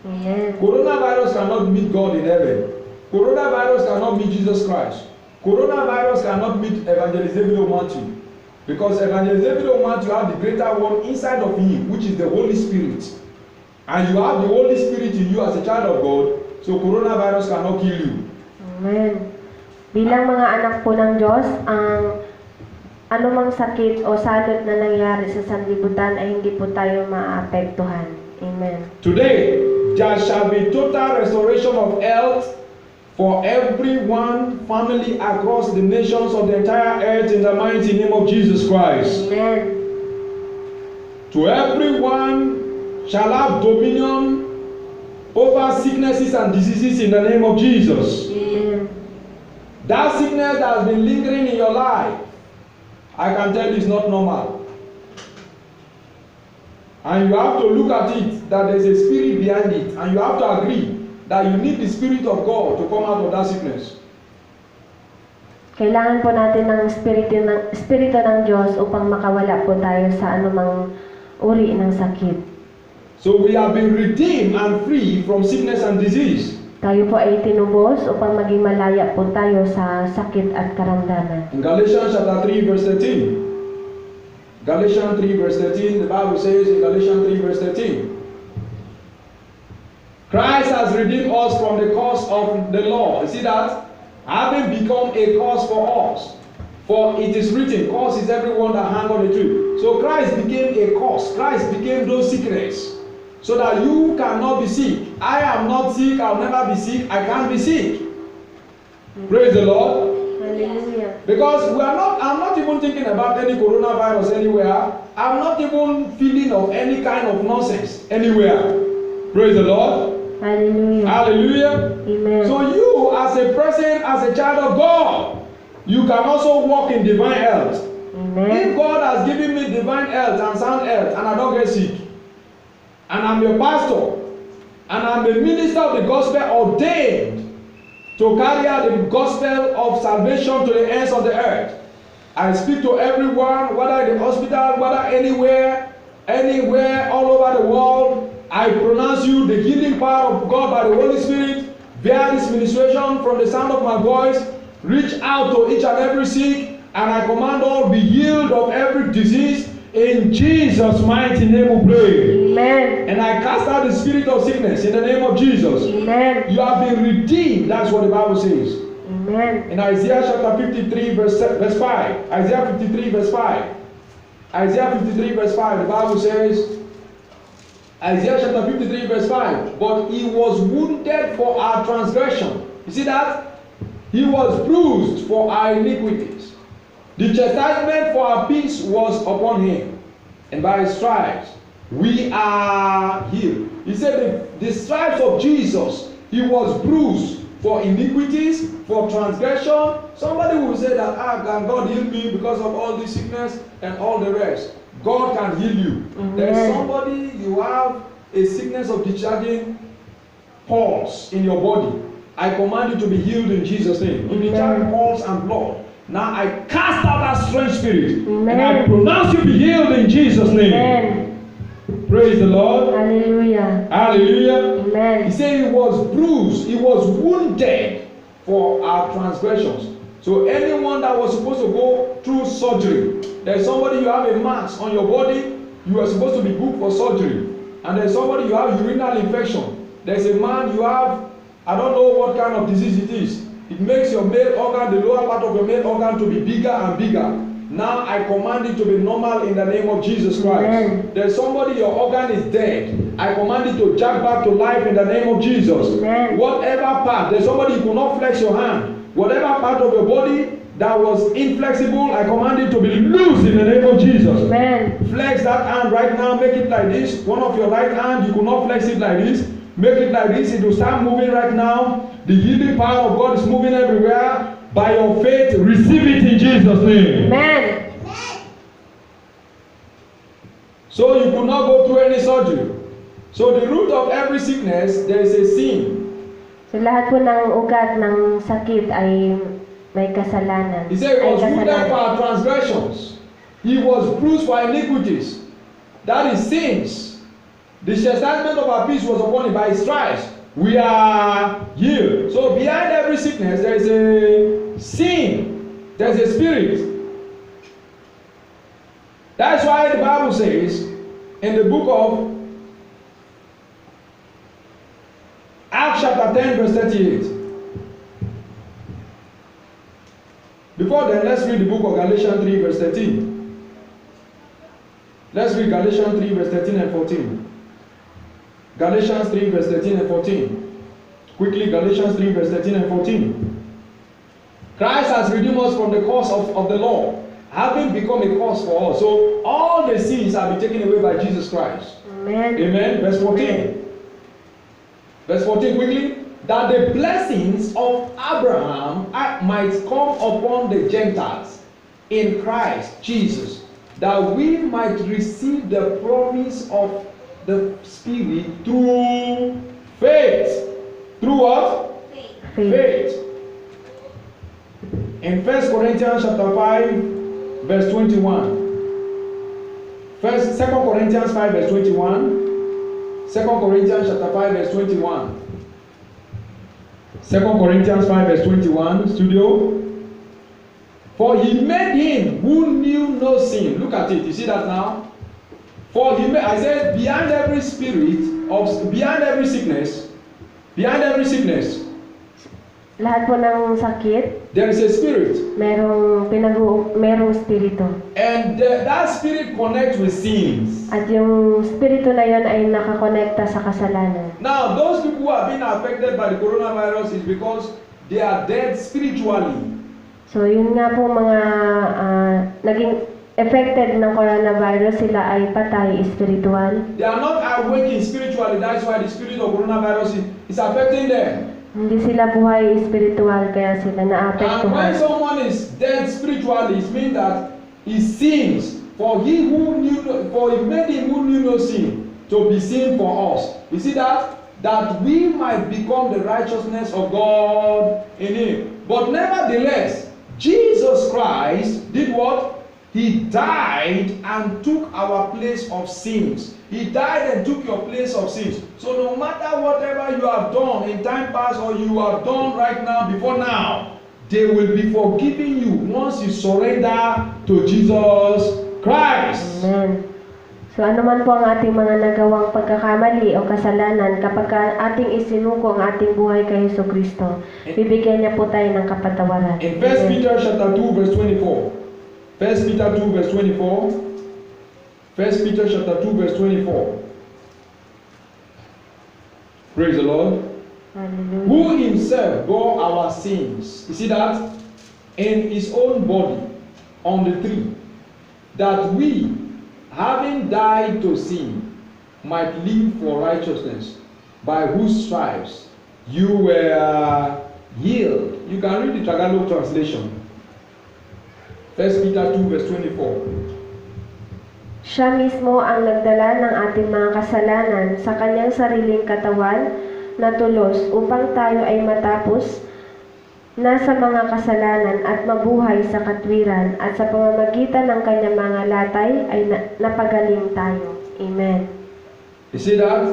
amen. Coronavirus cannot meet God in heaven. Coronavirus cannot meet Jesus Christ. Coronavirus cannot meet Evangelist David Matthew. Because Evangelist David Matthew have the greater one inside of him, which is the Holy Spirit. And you have the Holy Spirit in you as a child of God, so coronavirus cannot kill you. Amen. Bilang mga anak po ng Diyos, ang anumang sakit o salot na nangyari sa sanlibutan ay hindi po tayo maapektuhan. Amen. Today, there shall be total restoration of health for everyone, family across the nations of the entire earth in the mighty name of Jesus Christ. Amen. To everyone shall have dominion over sicknesses and diseases in the name of Jesus. Amen. That sickness that has been lingering in your life, I can tell you is not normal. And you have to look at it, that there is a spirit behind it, and you have to agree that you need the Spirit of God to come out of that sickness. Kailangan po natin ng espiritu ng Diyos upang makawala po tayo sa anumang uri ng sakit. So we have been redeemed and free from sickness and disease. Tayo po ay tinubos upang maging malaya po tayo sa sakit at karamdaman. In Galatians chapter 3 verse 13. Galatians 3 verse 13, the Bible says in Galatians 3 verse 13. Christ has redeemed us from the curse of the law. You see that? Having become a curse for us. For it is written, curse is everyone that hang on the tree. So Christ became a curse. Christ became those sickness. So that you cannot be sick. I am not sick. I'll never be sick. I can't be sick. Praise the Lord. Hallelujah. Because I'm not even thinking about any coronavirus anywhere. I'm not even feeling of any kind of nonsense anywhere. Praise the Lord. Hallelujah. Hallelujah. Amen. So you as a person, as a child of God, you can also walk in divine health. Amen. If God has given me divine health and sound health and I don't get sick, and I'm a pastor, and I'm a minister of the gospel ordained to carry out the gospel of salvation to the ends of the earth. I speak to everyone, whether in the hospital, whether anywhere, all over the world. I pronounce you the healing power of God by the Holy Spirit via this ministration from the sound of my voice. Reach out to each and every sick, and I command all be healed of every disease In Jesus' mighty name we pray. Amen. And I cast out the spirit of sickness in the name of Jesus. Amen. You have been redeemed. That's what the Bible says. Amen. In Isaiah chapter 53 verse 5. Isaiah 53 verse 5. Isaiah 53 verse 5. The Bible says, Isaiah chapter 53 verse 5. But he was wounded for our transgression. You see that? He was bruised for our iniquities. The chastisement for our peace was upon him. And by his stripes we are healed. He said the stripes of Jesus, he was bruised for iniquities, for transgression. Somebody will say that, can God heal me because of all this sickness and all the rest? God can heal you. Amen. There is somebody, you have a sickness of discharging pulse in your body. I command you to be healed in Jesus' name. You discharge pulse and blood. Now I cast out that strange spirit. Amen. And I pronounce you be healed in Jesus' name. Amen. Praise the Lord. Hallelujah. Hallelujah. Amen. He said he was bruised, he was wounded for our transgressions. So anyone that was supposed to go through surgery, there's somebody you have a mass on your body, you are supposed to be booked for surgery. And there's somebody you have urinary infection. There's a man you have, I don't know what kind of disease it is. It makes your male organ, the lower part of your male organ, to be bigger and bigger. Now I command it to be normal in the name of Jesus Christ. Amen. There's somebody, your organ is dead. I command it to jack back to life in the name of Jesus. Amen. Whatever part, there's somebody you could not flex your hand. Whatever part of your body that was inflexible, I command it to be loose in the name of Jesus. Amen. Flex that hand right now, make it like this. One of your right hand, you could not flex it like this. Make it like this, it will start moving right now. The healing power of God is moving everywhere. By your faith, receive it in Jesus' name. Amen. So you could not go through any surgery. So the root of every sickness, there is a sin. So lahat po ng ugat ng sakit ay may kasalanan. He said he Ay was wounded kasalanan. for our transgressions. He was bruised for our iniquities. That is sins. The chastisement of our peace was upon him. By his stripes we are healed. So behind every sickness there is a sin. There is a spirit. That's why the Bible says in the book of Acts chapter 10 verse 38. Before then, let's read the book of Galatians 3 verse 13. Let's read Galatians 3 verse 13 and 14. Galatians 3 verse 13 and 14. Quickly, Galatians 3 verse 13 and 14. Christ has redeemed us from the curse of the law, having become a curse for us. So all the sins have been taken away by Jesus Christ. Amen. Amen. Verse 14. Verse 14 quickly. That the blessings of Abraham might come upon the Gentiles in Christ Jesus, that we might receive the promise of the Spirit through faith. Through what? Faith. In 1 Corinthians chapter 5 verse 21. 2 Corinthians 5 verse 21. 2 Corinthians chapter 5 verse 21. 2 Corinthians 5 verse 21. Studio. For he made him who knew no sin. Look at it. You see that now? For he made, I said, behind every spirit of, behind every sickness, Lahat po ng sakit, there is a spirit. merong spirito. And that spirit connects with sins. At yung spirito na yon ay nakakonekta sa kasalanan. Now, those people who are being affected by the coronavirus is because they are dead spiritually. So yun nga po mga naging affected ng coronavirus, sila ay patay spiritual. They are not awakened spiritually. That's why the spirit of coronavirus is affecting them. Hindi sila buhay spiritual, kaya sila And when naapektuhan. someone is dead spiritually, it means that he sins. For he made him who knew no sin to be sin for us. You see that? That we might become the righteousness of God in him. But nevertheless, Jesus Christ did what? He died and took our place of sins. He died and took your place of sins. So no matter whatever you have done in time past or you have done right now, before now, they will be forgiving you once you surrender to Jesus Christ. Amen. So ano man po ang ating mga nagawang pagkakamali o kasalanan, kapag ating isinuko ang ating buhay kay Hesus Kristo, bibigyan niya po tayo ng kapatawaran. In 1 Amen. Peter chapter 2 verse 24. 1 Peter 2 verse 24. 1 Peter chapter 2 verse 24. Praise the Lord. Hallelujah. Who himself bore our sins. You see that? In his own body on the tree. That we, having died to sin, might live for righteousness, by whose stripes you were healed. You can read the Tagalog translation. 1 Peter 2 verse 24. Siya mismo ang nagdala ng ating mga kasalanan sa kanyang sariling katawan na tulos upang tayo ay matapos na sa mga kasalanan at mabuhay sa katwiran at sa pamamagitan ng kanyang mga latay ay napagaling tayo. Amen. You see that?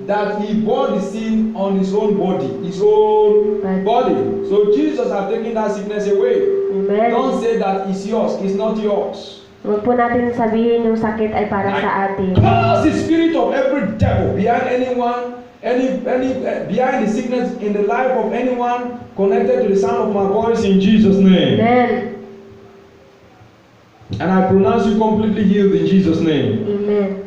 That he bore the sin on his own body. His own body. So Jesus has taken that sickness away. Amen. Don't say that it's yours. It's not yours. Huwag po natin sabihin yung sakit ay para sa atin. Cause the spirit of every devil behind anyone, behind the sickness in the life of anyone connected to the sound of my voice in Jesus' name. Amen. And I pronounce you completely healed in Jesus' name. Amen.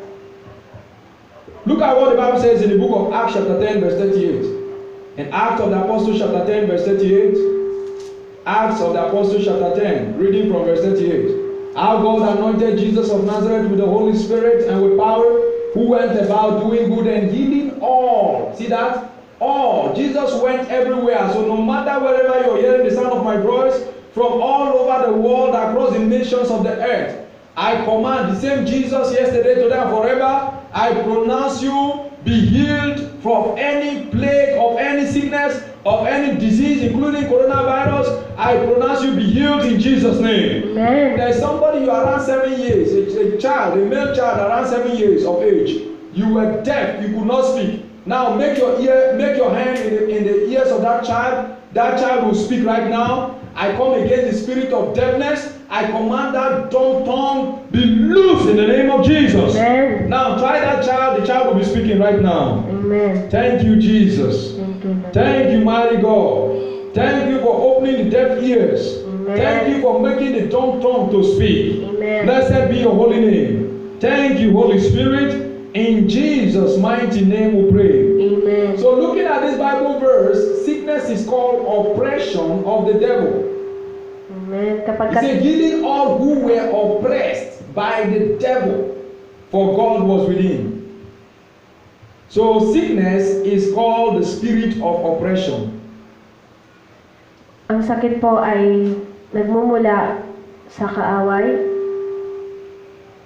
Look at what the Bible says in the book of Acts chapter 10 verse 38. In Acts of the Apostles chapter 10 verse 38. Acts of the Apostles chapter 10, reading from verse 38. Our God anointed Jesus of Nazareth with the Holy Spirit and with power, who went about doing good and healing all. See that? All. Jesus went everywhere. So no matter wherever you're hearing the sound of my voice, from all over the world, across the nations of the earth, I command the same Jesus yesterday, today, and forever. I pronounce you be healed from any plague, of any sickness, of any disease, including coronavirus. I pronounce you be healed in Jesus' name. Amen. There's somebody, you are around 7 years, a child, a male child around 7 years of age. You were deaf, you could not speak. Now make your hand in the ears of that child. That child will speak right now. I come against the spirit of deafness. I command that dumb tongue be loose in the name of Jesus. Amen. Now try that child. The child will be speaking right now. Amen. Thank you, Jesus. Thank you, Lord. Thank you, mighty God. Thank you for opening the deaf ears. Amen. Thank you for making the dumb tongue to speak. Amen. Blessed be your holy name. Thank you, Holy Spirit. In Jesus' mighty name we pray. Amen. So looking at this Bible verse, sickness is called oppression of the devil. Amen. Kapag He said, healing all who were oppressed by the devil, for God was with him. So sickness is called the spirit of oppression. ang sakit po ay nagmumula sa kaaway.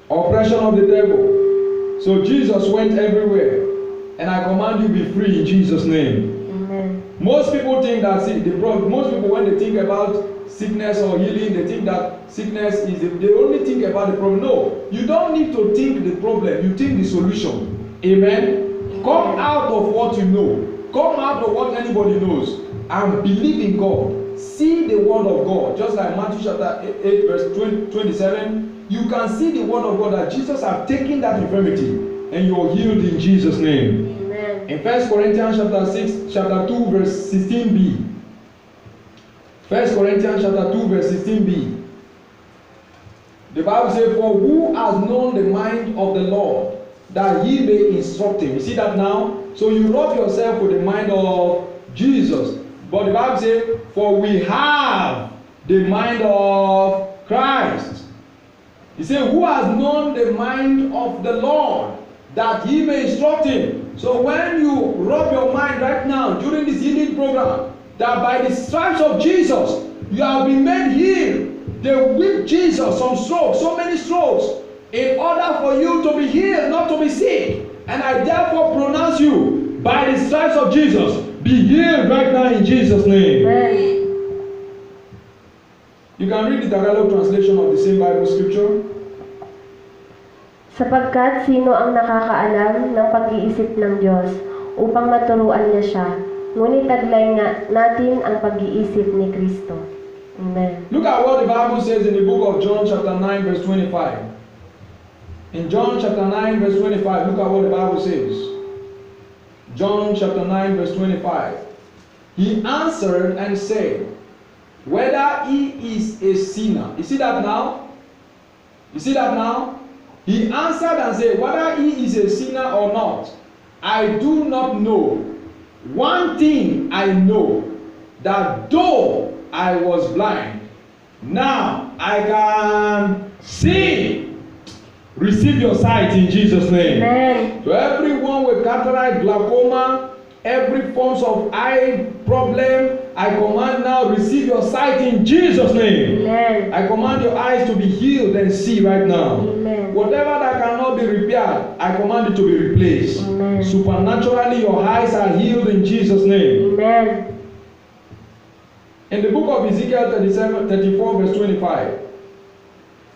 Oppression of the devil. So Jesus went everywhere. And I command you be free in Jesus' name. Amen. Most people think that most people when they think about sickness or healing, they think that sickness is they only think about the problem. No, you don't need to think the problem, you think the solution. Amen. Come out of what you know. Come out of what anybody knows and believe in God. See the word of God. Just like Matthew chapter 8 verse 27, you can see the word of God that Jesus has taken that infirmity and you are healed in Jesus' name. Amen. In 1 Corinthians chapter 2 verse 16b. 1 Corinthians chapter 2 verse 16b. The Bible says, for who has known the mind of the Lord, that he may instruct him. You see that now? So you rub yourself with the mind of Jesus. But the Bible says, for we have the mind of Christ. He said, who has known the mind of the Lord, that he may instruct him. So when you rub your mind right now during this healing program, that by the stripes of Jesus, you have been made healed. They whipped Jesus some strokes, so many strokes, in order for you to be healed, not to be sick. And I therefore pronounce you, by the stripes of Jesus, be healed right now in Jesus' name. Amen. You can read the Tagalog translation of the same Bible scripture. Sapagkat sino ang nakakaalam ng pag-iisip ng Diyos upang maturuan niya siya, ngunit taglay nga natin ang pag-iisip ni Kristo. Amen. Look at what the Bible says in the book of John chapter 9 verse 25. In John chapter 9 verse 25, look at what the Bible says. John chapter 9 verse 25. He answered and said, whether he is a sinner. You see that now? You see that now? He answered and said, whether he is a sinner or not, I do not know. One thing I know, that though I was blind, now I can see. Receive your sight in Jesus' name. Amen. To everyone with cataract, glaucoma, every forms of eye problem, I command now, receive your sight in Jesus' name. Amen. I command your eyes to be healed and see right now. Amen. Whatever that cannot be repaired, I command it to be replaced. Amen. Supernaturally, your eyes are healed in Jesus' name. Amen. In the book of Ezekiel 34 verse 25.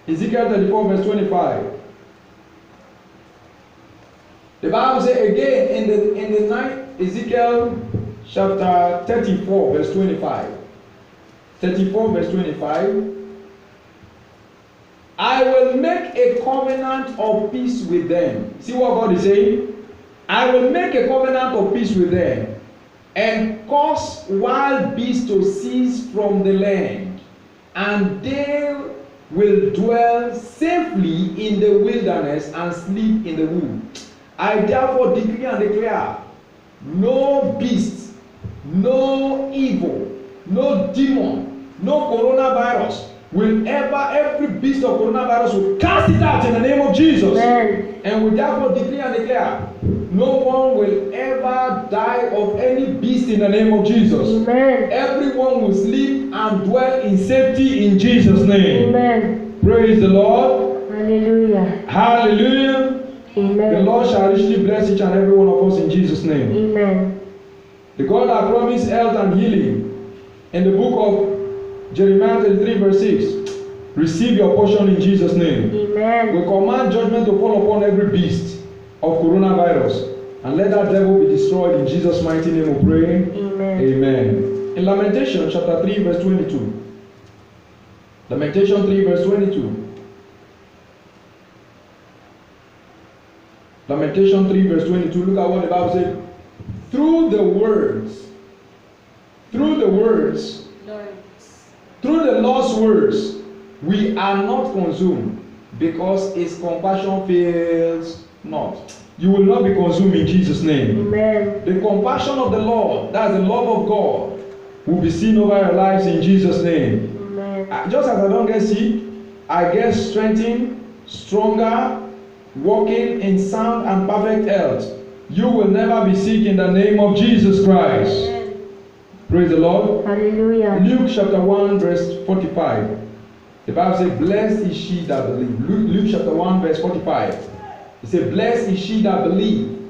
Ezekiel 34 verse 25. The Bible says again in the night, Ezekiel chapter 34 verse 25. 34 verse 25. I will make a covenant of peace with them. See what God is saying? I will make a covenant of peace with them and cause wild beasts to cease from the land, and they will dwell safely in the wilderness and sleep in the wood. I therefore decree and declare, no beast, no evil, no demon, no coronavirus will every beast of coronavirus will cast it out in the name of Jesus. Amen. And we therefore decree and declare, no one will ever die of any beast in the name of Jesus. Amen. Everyone will sleep and dwell in safety in Jesus' name. Amen. Praise the Lord. Hallelujah. Hallelujah. Amen. The Lord shall richly bless each and every one of us in Jesus' name. Amen. The God that promised health and healing in the book of Jeremiah 33 verse 6. Receive your portion in Jesus' name. Amen. We command judgment to fall upon every beast of coronavirus, and let that devil be destroyed in Jesus' mighty name we pray. Amen. Amen. In Lamentation chapter 3 verse 22. Lamentation 3 verse 22. Lamentation 3 verse 22. Look at what the Bible says. Through the words, through the Lord's words, we are not consumed, because his compassion fails not. You will not be consumed in Jesus' name. Amen. The compassion of the Lord, that's the love of God, will be seen over your lives in Jesus' name. Amen. Just as I don't get sick, I get strengthened, stronger, walking in sound and perfect health. You will never be sick in the name of Jesus Christ. Amen. Praise the Lord. Hallelujah. Luke chapter 1 verse 45. The Bible says, blessed is she that believes. Luke chapter 1 verse 45. It says, blessed is she that believes,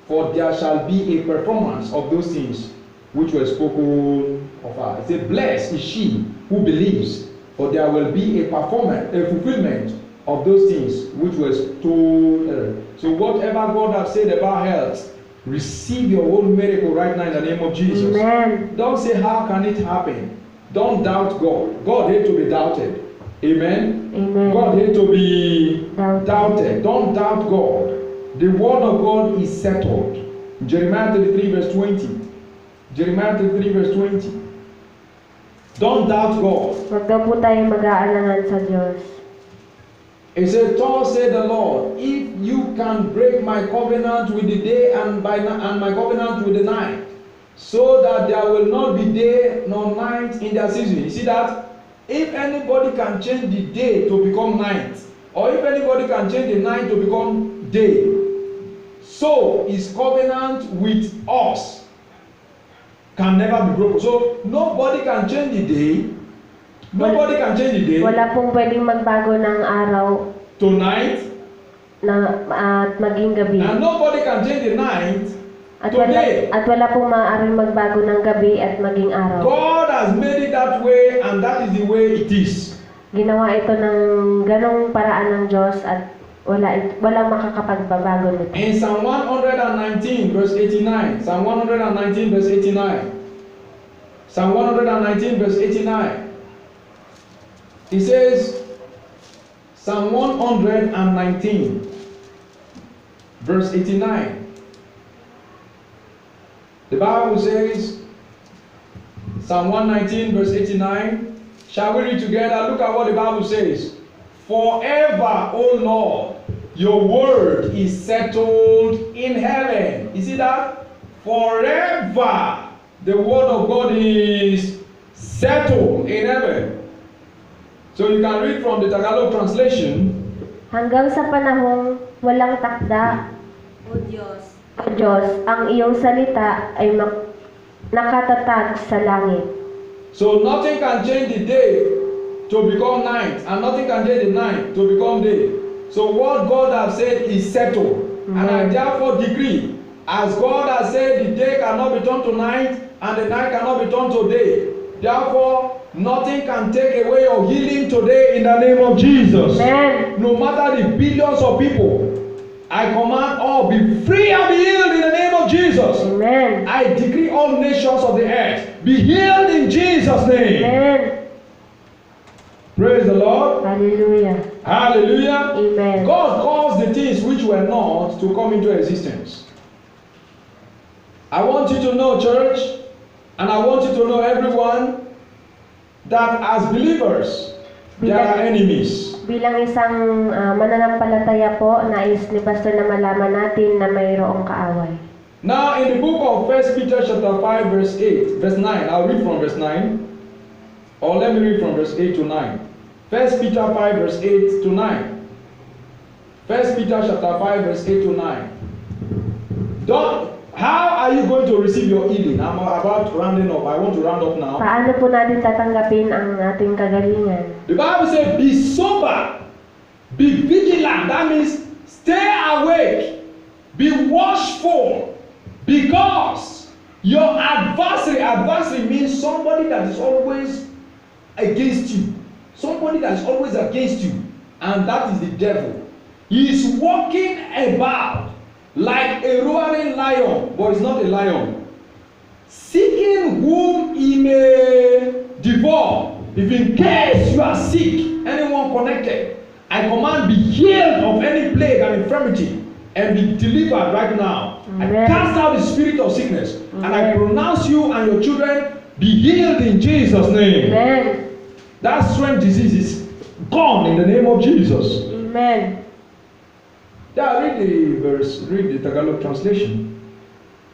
for there shall be a performance of those things which were spoken of her. It says, blessed is she who believes, for there will be a performance, a fulfillment of those things which were told her. So whatever God has said about health, receive your own miracle right now in the name of Jesus. Amen. Don't say, how can it happen? Don't doubt God. God hates to be doubted. Amen. Amen. God hates to be doubted. Don't doubt God. The word of God is settled. Jeremiah 33 verse 20. Jeremiah 33 verse 20. Don't doubt God. Huwag daw po tayo mag-aalangan sa Diyos. It said, thus said the Lord, if you can break my covenant with the day and my covenant with the night, so that there will not be day nor night in their season. You see that? If anybody can change the day to become night, or if anybody can change the night to become day, so his covenant with us can never be broken. So nobody can change the day. Nobody can change the day Wala pong pwedeng magbago ng araw to night, at maging gabi. and nobody can change the night At to day. wala pong maaaring magbago ng gabi at maging araw. God has made it that way, and that is the way it is. Ginawa ito ng ganong paraan ng Diyos at walang makakapagbabago nito. In Psalm 119 verse 89, Psalm 119 verse 89, Psalm 119 verse 89, It says, Psalm 119, verse 89. The Bible says, Psalm 119, verse 89. Shall we read together? Look at what the Bible says. Forever, O Lord, your word is settled in heaven. You see that? Forever, the word of God is settled in heaven. So you can read from the Tagalog translation. Hanggang sa panahong walang takda, O Diyos, O Diyos, ang iyong salita ay nakatatag sa langit. So nothing can change the day to become night, and nothing can change the night to become day. So what God has said is settled. And I therefore decree, as God has said, the day cannot be turned to night, and the night cannot be turned to day. Therefore, nothing can take away your healing today in the name of Jesus. Amen. No matter the billions of people, I command all be free and be healed in the name of Jesus. Amen. I decree all nations of the earth be healed in Jesus' name. Amen. Praise the Lord. Hallelujah. Hallelujah. Amen. God caused the things which were not to come into existence. I want you to know, church, and I want you to know, everyone, that as believers, there are enemies. Bilang isang mananampalataya po, nais ni Pastor na malaman natin na mayroong kaaway. Now, in the book of 1 Peter chapter 5, verse 8, verse 9, I'll read from verse 9. Or let me read from verse 8 to 9. 1 Peter 5, verse 8 to 9. 1 Peter chapter 5, verse 8 to 9. How are you going to receive your healing? I'm about rounding up. I want to round up now. Paano po natin tatanggapin ang ating kagalingan? The Bible says, be sober, be vigilant. That means stay awake, be watchful, because your adversary means somebody that is always against you. Somebody that is always against you. And that is the devil. He is walking about like a roaring lion, but it's not a lion, seeking whom he may devour. If in case you are sick, anyone connected, I command be healed of any plague and infirmity and be delivered right now. Amen. I cast out the spirit of sickness. Amen. And I pronounce you and your children be healed in Jesus' name. Amen. That strange disease is gone in the name of Jesus. Amen. Yeah, read the verse, read the Tagalog translation.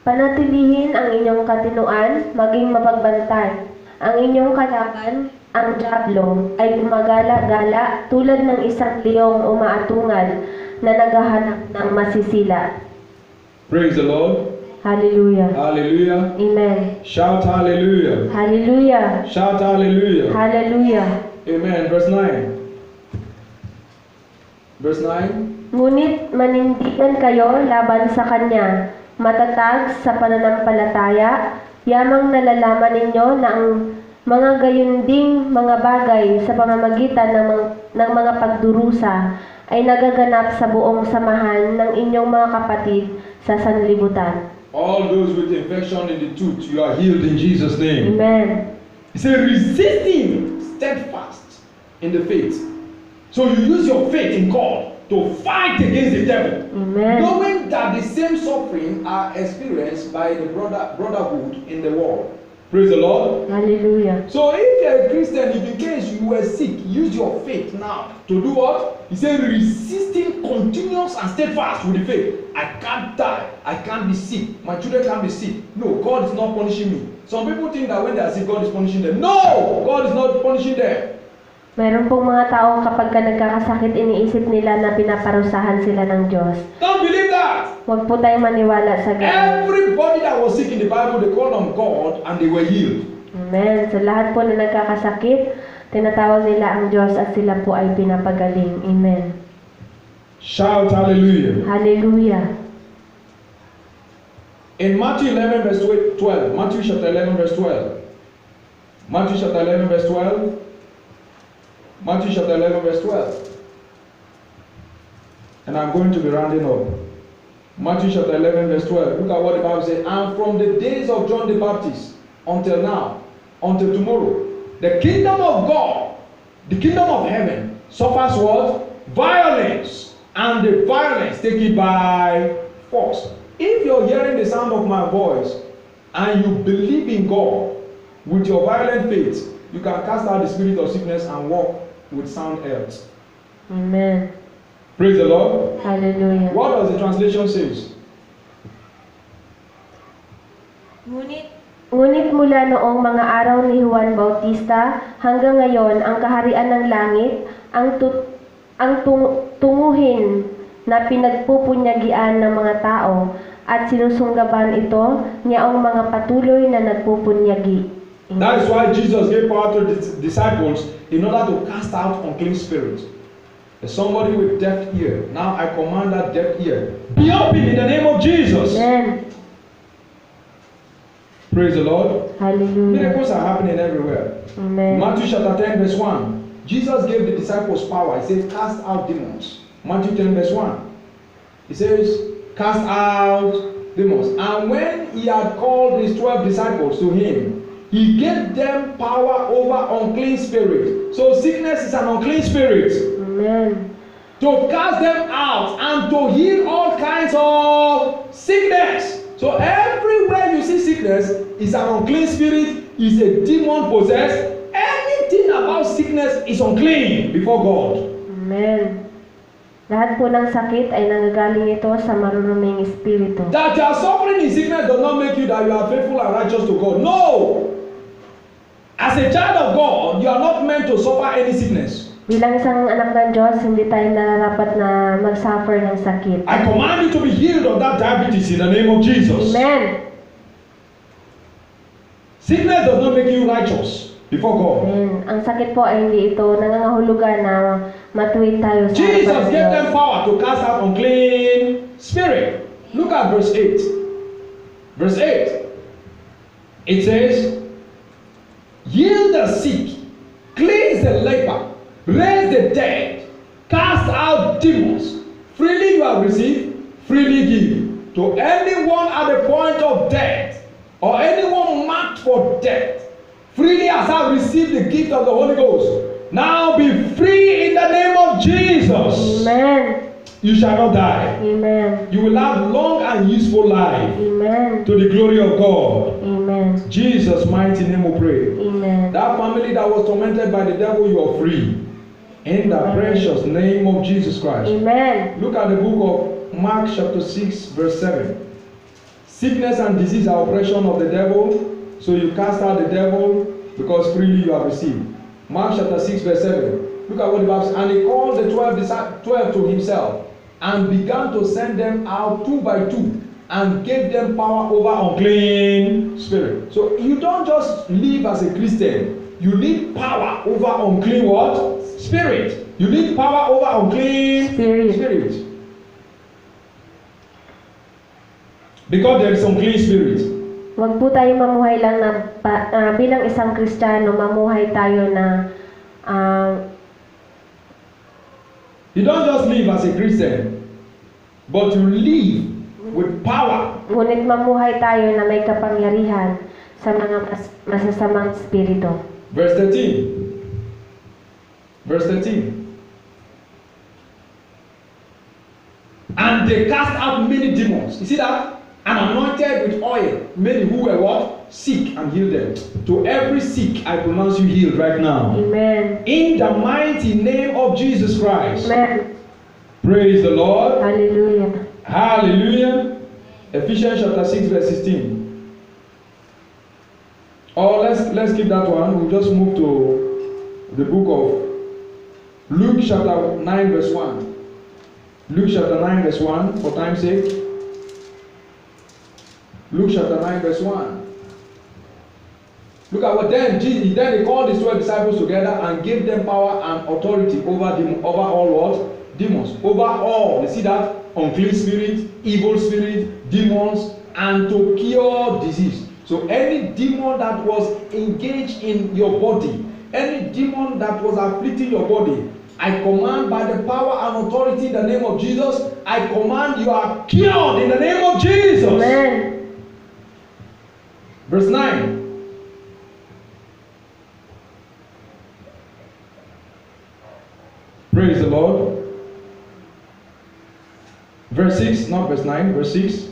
Panatilihin ang inyong katinuan, maging mapagbantay. Ang inyong kalaban, ang diablo, ay gumagala-gala tulad ng isang leong umaatungal na naghahanap ng masisila. Praise the Lord. Hallelujah. Hallelujah. Amen. Shout hallelujah. Hallelujah. Shout hallelujah. Hallelujah. Amen. Verse 9. Verse 9. Ngunit manindigan kayo laban sa Kanya, matatag sa pananampalataya, yamang nalalaman ninyo na ang mga gayunding mga bagay sa pamamagitan ng mga pagdurusa ay nagaganap sa buong samahan ng inyong mga kapatid sa sanlibutan. All those with infection in the tooth, you are healed in Jesus' name. Amen. He said, resisting steadfast in the faith. So you use your faith in God to fight against the devil. Amen. Knowing that the same suffering are experienced by the brotherhood in the world. Praise the Lord. Hallelujah. So if you're a Christian, if in case you were sick, use your faith now to do what? He said, resisting continuous and steadfast with the faith. I can't die. I can't be sick. My children can't be sick. No, God is not punishing me. Some people think that when they are sick, God is punishing them. No! God is not punishing them. Meron pong mga tao kapag ka nagkakasakit, iniisip nila na pinaparusahan sila ng Diyos. Don't believe that. Huwag po tayong maniwala sa ganun. Everybody that was sick in the Bible, they called on God and they were healed. Amen. So lahat po na nagkakasakit, tinatawag nila ang Diyos at sila po ay pinapagaling. Amen. Shout hallelujah. Hallelujah. In Matthew 11 verse 12, Matthew chapter 11 verse 12. Matthew chapter 11 verse 12. Matthew chapter 11 verse 12. And I'm going to be rounding up. Matthew chapter 11 verse 12. Look at what the Bible says. And from the days of John the Baptist until now, until tomorrow, the kingdom of God The kingdom of heaven suffers what? Violence, and the violence take it by force. If you're hearing the sound of my voice and you believe in God with your violent faith, you can cast out the spirit of sickness and walk with sound health. Amen. Praise the Lord. Hallelujah. What does the translation say? Ngunit mula noong mga araw ni Juan Bautista hanggang ngayon, ang kaharian ng langit, ang tunguhin na pinagpupunyagian ng mga tao at sinusunggaban ito niyaong mga patuloy na nagpupunyagi. That is why Jesus gave power to the disciples in order to cast out unclean spirits. There's somebody with deaf ear. Now I command that deaf ear, be open in the name of Jesus. Amen. Praise the Lord. Hallelujah. Miracles are happening everywhere. Amen. Matthew chapter 10 verse 1. Jesus gave the disciples power. He said, cast out demons. Matthew 10 verse 1. He says, cast out demons. And when he had called his 12 disciples to him, he gave them power over unclean spirit. So sickness is an unclean spirit. Amen. To cast them out and to heal all kinds of sickness. So everywhere you see sickness is an unclean spirit, is a demon possessed. Anything about sickness is unclean before God. Amen. Lahat po ng sakit ay nanggagaling ito sa maruruming espiritu. That you are suffering in sickness does not make you that you are faithful and righteous to God. No! As a child of God, you are not meant to suffer any sickness. Bilang isang anak ng Diyos, hindi tayo nararapat na mag-suffer ng sakit. I command you to be healed of that diabetes in the name of Jesus. Amen. Sickness does not make you righteous before God. Amen. Ang sakit po ay hindi ito nangangahulugan na matuwid tayo sa Jesus harapan ng gave Diyos. them power to cast out unclean spirit. Look at verse 8. Verse 8. It says, heal the sick, cleanse the leper, raise the dead, cast out demons. Freely you have received, freely give. To anyone at the point of death, or anyone marked for death, freely as I received the gift of the Holy Ghost. Now be free in the name of Jesus. Amen. You shall not die. Amen. You will have long and useful life Amen. to the glory of God. Amen. Jesus' mighty name we pray. Amen. That family that was tormented by the devil, you are free. In the precious name of Jesus Christ. Amen. Look at the book of Mark chapter 6 verse 7. Sickness and disease are oppression of the devil, so you cast out the devil because freely you have received. Mark chapter 6 verse 7. Look at what the Bible says. And he called the 12 to himself and began to send them out 2 by 2 and gave them power over unclean spirit. So you don't just live as a Christian. You need power over unclean what? Spirit. You need power over unclean spirit. Because there is unclean spirit. Huwag po tayo mamuhay lang na bilang isang Kristiyano, mamuhay tayo na You don't just live as a Christian, but you live with power. ngunit mamuhay tayo na may kapangyarihan sa mga masasamang espiritu. Verse 13. Verse 13. And they cast out many demons. You see that? And anointed with oil many who were what? Sick, and healed them. To every sick I pronounce you healed right now. Amen. In the mighty name of Jesus Christ. Amen. Praise the Lord. Hallelujah. Hallelujah. Ephesians chapter 6 verse 16. Oh, let's keep that one. We'll just move to the book of Luke chapter 9 verse 1. Luke chapter 9 verse 1 for time's sake. Luke chapter 9 verse 1. Look at what then he called his 12 disciples together and gave them power and authority over all what? Demons. Over all. You see that? Unclean spirit, evil spirit, demons, and to cure disease. So any demon that was engaged in your body, any demon that was afflicting your body, I command by the power and authority in the name of Jesus, I command you are cured in the name of Jesus. Amen. Verse 9. Praise the Lord. Verse 6, not verse 9, verse 6.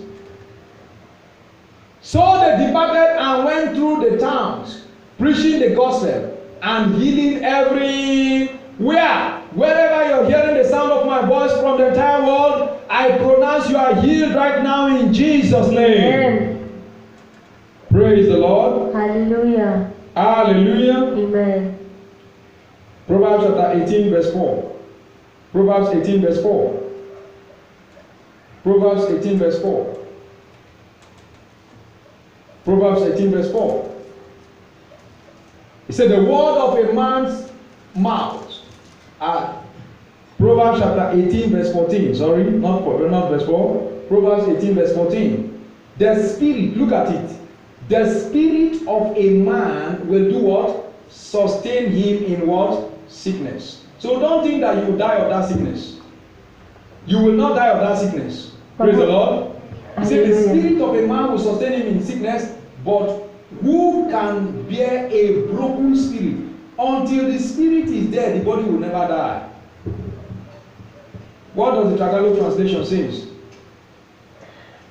So they departed and went through the towns, preaching the gospel and healing everywhere. Wherever you're hearing the sound of my voice from the entire world, I pronounce you are healed right now in Jesus' name. Amen. Praise the Lord. Hallelujah. Hallelujah. Amen. Proverbs chapter 18 verse 4. Proverbs 18 verse 4. Proverbs 18 verse 4. Proverbs 18 verse 4. It said the word of a man's mouth. Proverbs chapter 18 verse 14. Sorry, not verse 4. Proverbs 18 verse 14. The spirit, look at it. The spirit of a man will do what? Sustain him in what? Sickness. So don't think that you will die of that sickness. You will not die of that sickness. Praise the Lord. He said the spirit of a man will sustain him in sickness, but who can bear a broken spirit? Until the spirit is dead, the body will never die. What does the Tagalog translation say?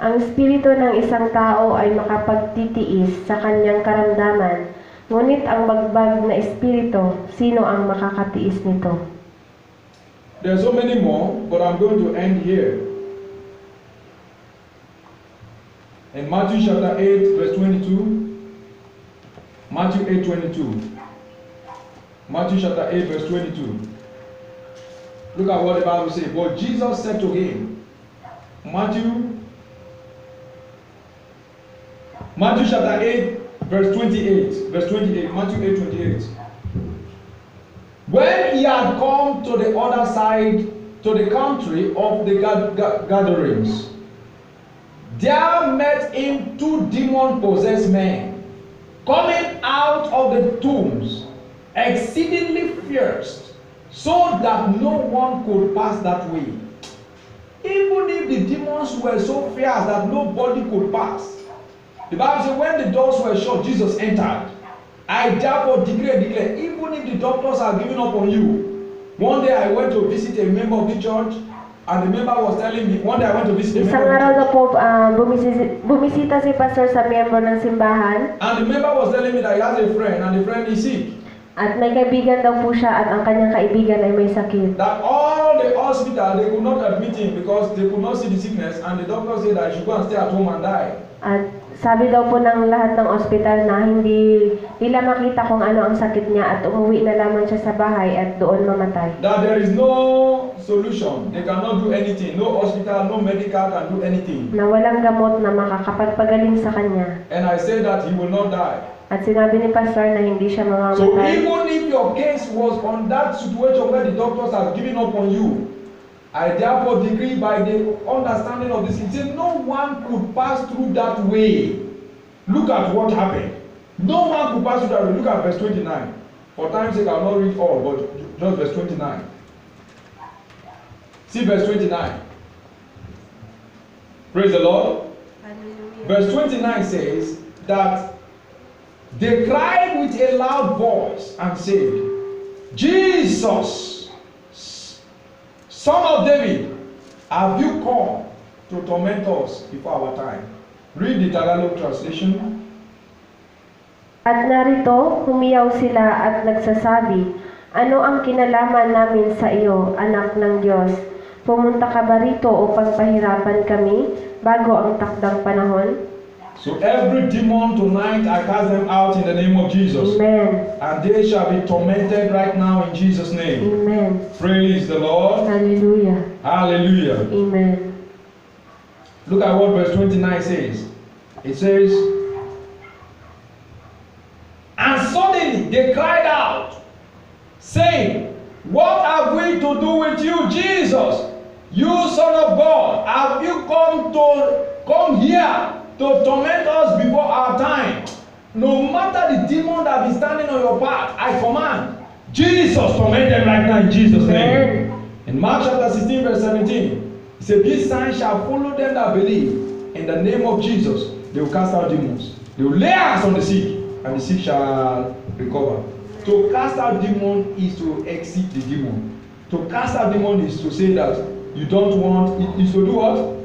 Ang espiritu ng isang tao ay makapagtitiis sa kanyang karamdaman, ngunit ang bagbag na espiritu, sino ang makakatiis nito? There are so many more, but I'm going to end here. In Matthew chapter 8 verse 22. Matthew 8:22. Matthew chapter 8 verse 22. Look at what the Bible says. But Jesus said to him, Matthew chapter 8 verse 28. Verse 28. Matthew 8:28. When he had come to the other side, to the country of the gatherings, there met him 2 demon-possessed men, coming out of the tombs, exceedingly fierce, so that no one could pass that way. Even if the demons were so fierce that nobody could pass, the Bible says when the doors were shut, Jesus entered. I therefore declare, even if the doctors are giving up on you. One day I went to visit a member of the church, and the member was telling me, one day I went to visit a member Isang of the araw na church. po, bumisita si pastor sa miyembro ng simbahan. And the member was telling me that he has a friend, and the friend is sick. At may kaibigan daw po siya at ang kanyang kaibigan ay may sakit. That all the hospital, they could not admit him because they could not see the sickness, and the doctor said that he should go and stay at home and die. At sabi daw po ng lahat ng ospital na hindi nila makita kung ano ang sakit niya at umuwi na lamang siya sa bahay at doon mamatay. That there is no solution. They cannot do anything. No hospital, no medical can do anything. Na walang gamot na makakapagpagaling sa kanya. And I said that he will not die. At sinabi ni pastor na hindi siya So mamamatay. even if your case was on that situation where the doctors have given up on you, I therefore decree by the understanding of this, it says no one could pass through that way. Look at what happened. No one could pass through that way. Look at verse 29. For time's sake, I will not read all, but just verse 29. See verse 29. Praise the Lord. Hallelujah. Verse 29 says that they cried with a loud voice and said, Jesus, Son of David, have you come to torment us before our time? Read the Tagalog translation. At narito, humiyaw sila at nagsasabi, ano ang kinalaman namin sa iyo, anak ng Diyos? Pumunta ka ba rito upang pahirapan kami bago ang takdang panahon? So every demon tonight, I cast them out in the name of Jesus. Amen. And they shall be tormented right now in Jesus' name. Amen. Praise the Lord. Hallelujah. Hallelujah. Amen. Look at what verse 29 says. It says, and suddenly they cried out, saying, what have we to do with you, Jesus, you Son of God? Have you come here to torment us before our time? No matter the demon that is standing on your path, I command Jesus torment them right now in Jesus' name. In Mark chapter 16 verse 17, he said, these signs shall follow them that believe. In the name of Jesus, they will cast out demons. They will lay hands on the sick, and the sick shall recover. To cast out demon is to exit the demon. To cast out demon is to say that you don't want, it is to do what?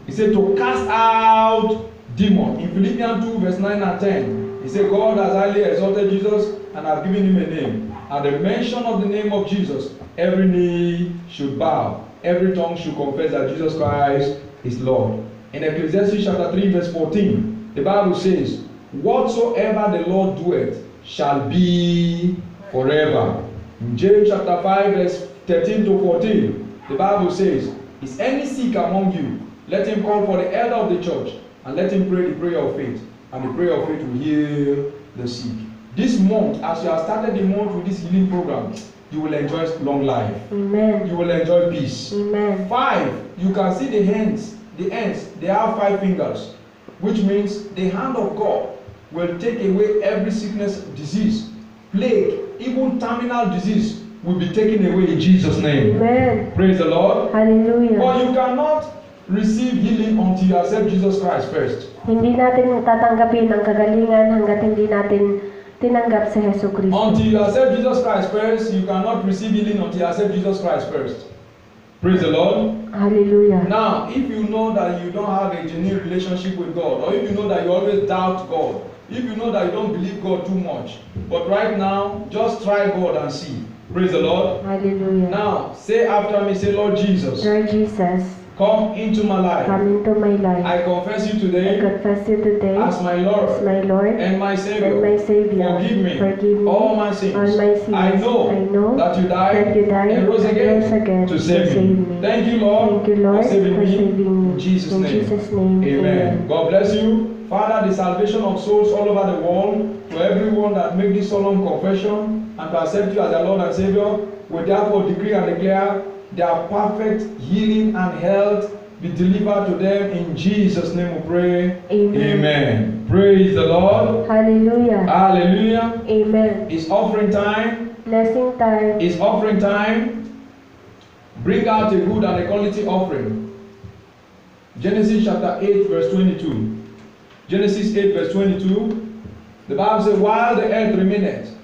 He said to cast out demon. In Philippians 2 verse 9 and 10, he said God has highly exalted Jesus and has given him a name. At the mention of the name of Jesus, every knee should bow, every tongue should confess that Jesus Christ is Lord. In Ecclesiastes chapter 3 verse 14, the Bible says, whatsoever the Lord doeth shall be forever. In James chapter 5 verse 13 to 14, the Bible says, is any sick among you? Let him call for the elder of the church, and let him pray the prayer of faith, and the prayer of faith will heal the sick. This month, as you have started the month with this healing program, you will enjoy long life. Amen. You will enjoy peace. Amen. 5, you can see the hands, they have 5 fingers, which means the hand of God will take away every sickness, disease, plague, even terminal disease will be taken away in Jesus' name. Amen. Praise the Lord. Hallelujah. But you cannot receive healing until you accept Jesus Christ first. Hindi natin tatanggapin ang kagalingan hanggat hindi natin tinanggap si Hesus Kristo. Until you accept Jesus Christ first, you cannot receive healing until you accept Jesus Christ first. Praise the Lord. Hallelujah. Now, if you know that you don't have a genuine relationship with God, or if you know that you always doubt God, if you know that you don't believe God too much, but right now, just try God and see. Praise the Lord. Hallelujah. Now, say after me, say, Lord Jesus, Lord Jesus, come into my life. come into my life. I confess you I today confess you today as my Lord as my Lord and my Savior. and my Savior. Forgive me all my sins. All my sins. I know that you died and rose again to save me. Thank you, Lord, Thank you, Lord, for saving me. me. In Jesus' In name. Jesus' name. Amen. God bless you. Father, the salvation of souls all over the world, to everyone that make this solemn confession and to accept you as their Lord and Savior, we therefore decree and declare their perfect healing and health be delivered to them. In Jesus' name we pray. Amen. Amen. Praise the Lord. Hallelujah. Hallelujah. Amen. It's offering time. Blessing time. It's offering time. Bring out a good and a quality offering. Genesis chapter 8 verse 22. Genesis 8 verse 22. The Bible says, while the earth remaineth,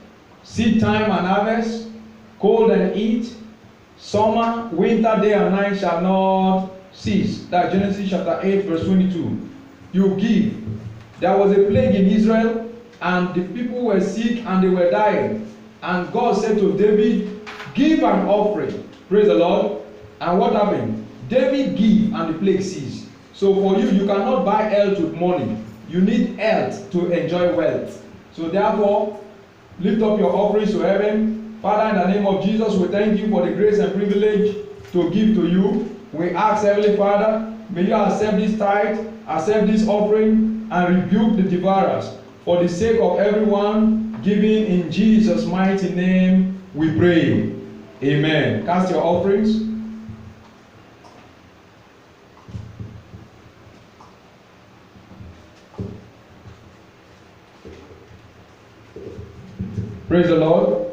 seed time and harvest, cold and heat, summer, winter, day and night shall not cease. That's Genesis chapter 8 verse 22. You give. There was a plague in Israel, and the people were sick and they were dying. And God said to David, give an offering. Praise the Lord. And what happened? David gave and the plague ceased. So for you, you cannot buy health with money. You need health to enjoy wealth. So therefore, lift up your offerings to heaven. Father, in the name of Jesus, we thank you for the grace and privilege to give to you. We ask, Heavenly Father, may you accept this tithe, accept this offering, and rebuke the devourers. For the sake of everyone giving in Jesus' mighty name, we pray. Amen. Cast your offerings. Praise the Lord.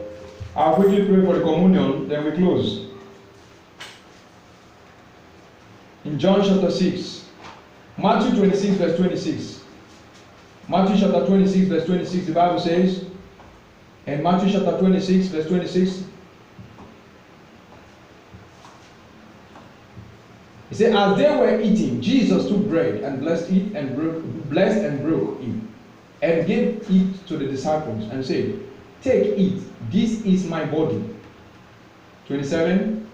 I'll quickly pray for the communion, then we close. In John chapter 6, Matthew 26 verse 26. Matthew chapter 26 verse 26, the Bible says, and Matthew chapter 26 verse 26, it says, as they were eating, Jesus took bread and blessed it and broke it, and gave it to the disciples and said, take, eat, this is my body. 27.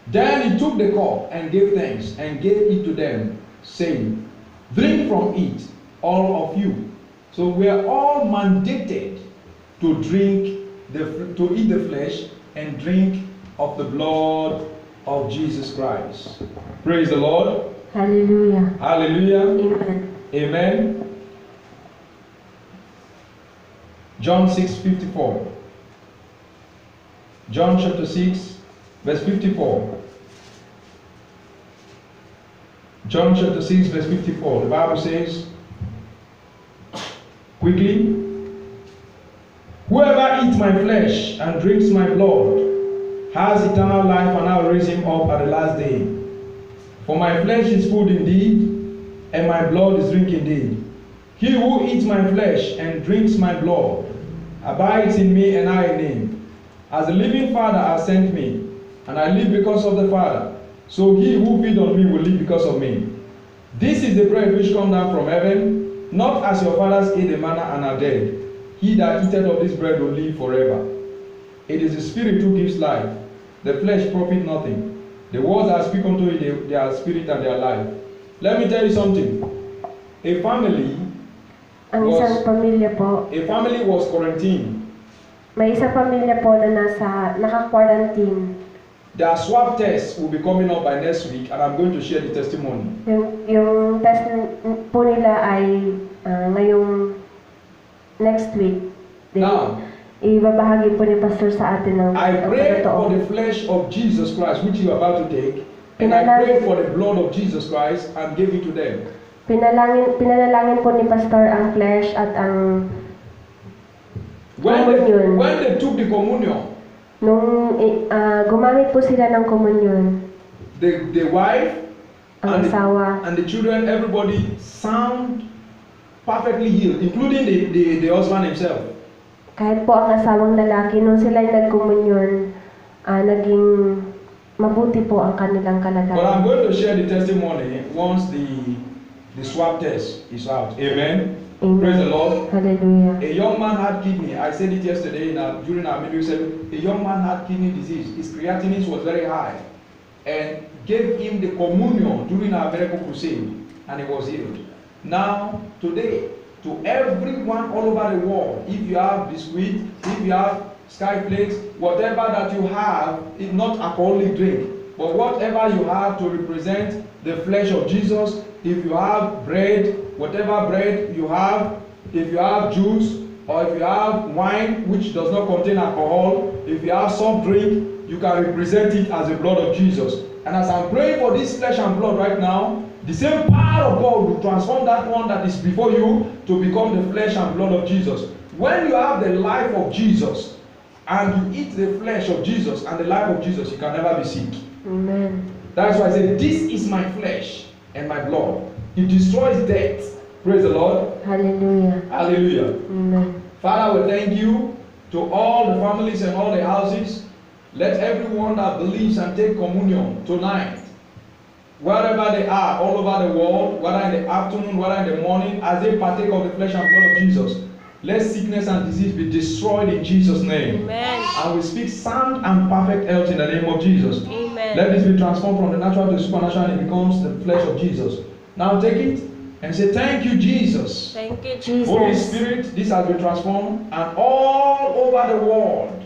Then he took the cup and gave thanks and gave it to them, saying, drink from it, all of you. So we are all mandated to to eat the flesh and drink of the blood of Jesus Christ. Praise the Lord. Hallelujah. Hallelujah. Amen. Amen. John 6:54. John chapter 6, verse 54. John chapter 6, verse 54. The Bible says, quickly, whoever eats my flesh and drinks my blood has eternal life, and I will raise him up at the last day. For my flesh is food indeed, and my blood is drink indeed. He who eats my flesh and drinks my blood abides in me and I in him. As the living Father has sent me, and I live because of the Father, so he who feeds on me will live because of me. This is the bread which comes down from heaven, not as your fathers ate the manna and are dead. He that eateth of this bread will live forever. It is the Spirit who gives life. The flesh profit nothing. The words I speak unto you, they are spirit and they are life. Let me tell you something. A family Ang isang pamilya po, was quarantined. may isang pamilya po na naka-quarantine. Their swab test will be coming up by next week, and I'm going to share the testimony. Yung test po nila ay ngayong next week. Now, ibabahagi po ni Pastor sa atin ng I pray for totoo. the flesh of Jesus Christ, which you are about to take, and I pray for the blood of Jesus Christ and give it to them. Pinalangin po ni Pastor ang flesh at ang communion. When they took the communion, Nung gumamit po sila ng communion, the wife ang asawa, and the children, everybody sound perfectly healed, including the husband himself. kahit po ang asawang lalaki, nung sila ay nag-communion, naging mabuti po ang kanilang But I'm kalagayan. going to share the testimony once the swab test is out. Amen. Praise the Lord. Hallelujah. A young man had kidney. I said it yesterday during our meeting. A young man had kidney disease. His creatinine was very high, and gave him the communion during our miracle crusade, and he was healed. Now, today, to everyone all over the world, if you have biscuit, if you have sky flakes, whatever that you have, it's not alcoholic drink, but whatever you have to represent the flesh of Jesus, if you have bread, whatever bread you have, if you have juice, or if you have wine which does not contain alcohol, if you have soft drink, you can represent it as the blood of Jesus. And as I'm praying for this flesh and blood right now, the same power of God will transform that one that is before you to become the flesh and blood of Jesus. When you have the life of Jesus, and you eat the flesh of Jesus and the life of Jesus, you can never be sick. Amen. That's why I say, this is my flesh and my blood. It destroys death. Praise the Lord. Hallelujah. Hallelujah. Amen. Father, we thank you to all the families and all the houses. Let everyone that believes and take communion tonight, wherever they are, all over the world, whether in the afternoon, whether in the morning, as they partake of the flesh and blood of Jesus, let sickness and disease be destroyed in Jesus' name. Amen. And we speak sound and perfect health in the name of Jesus. Amen. Let this be transformed from the natural to the supernatural, and it becomes the flesh of Jesus. Now take it and say, thank you, Jesus. Thank you, Jesus. Holy Spirit, this has been transformed, and all over the world,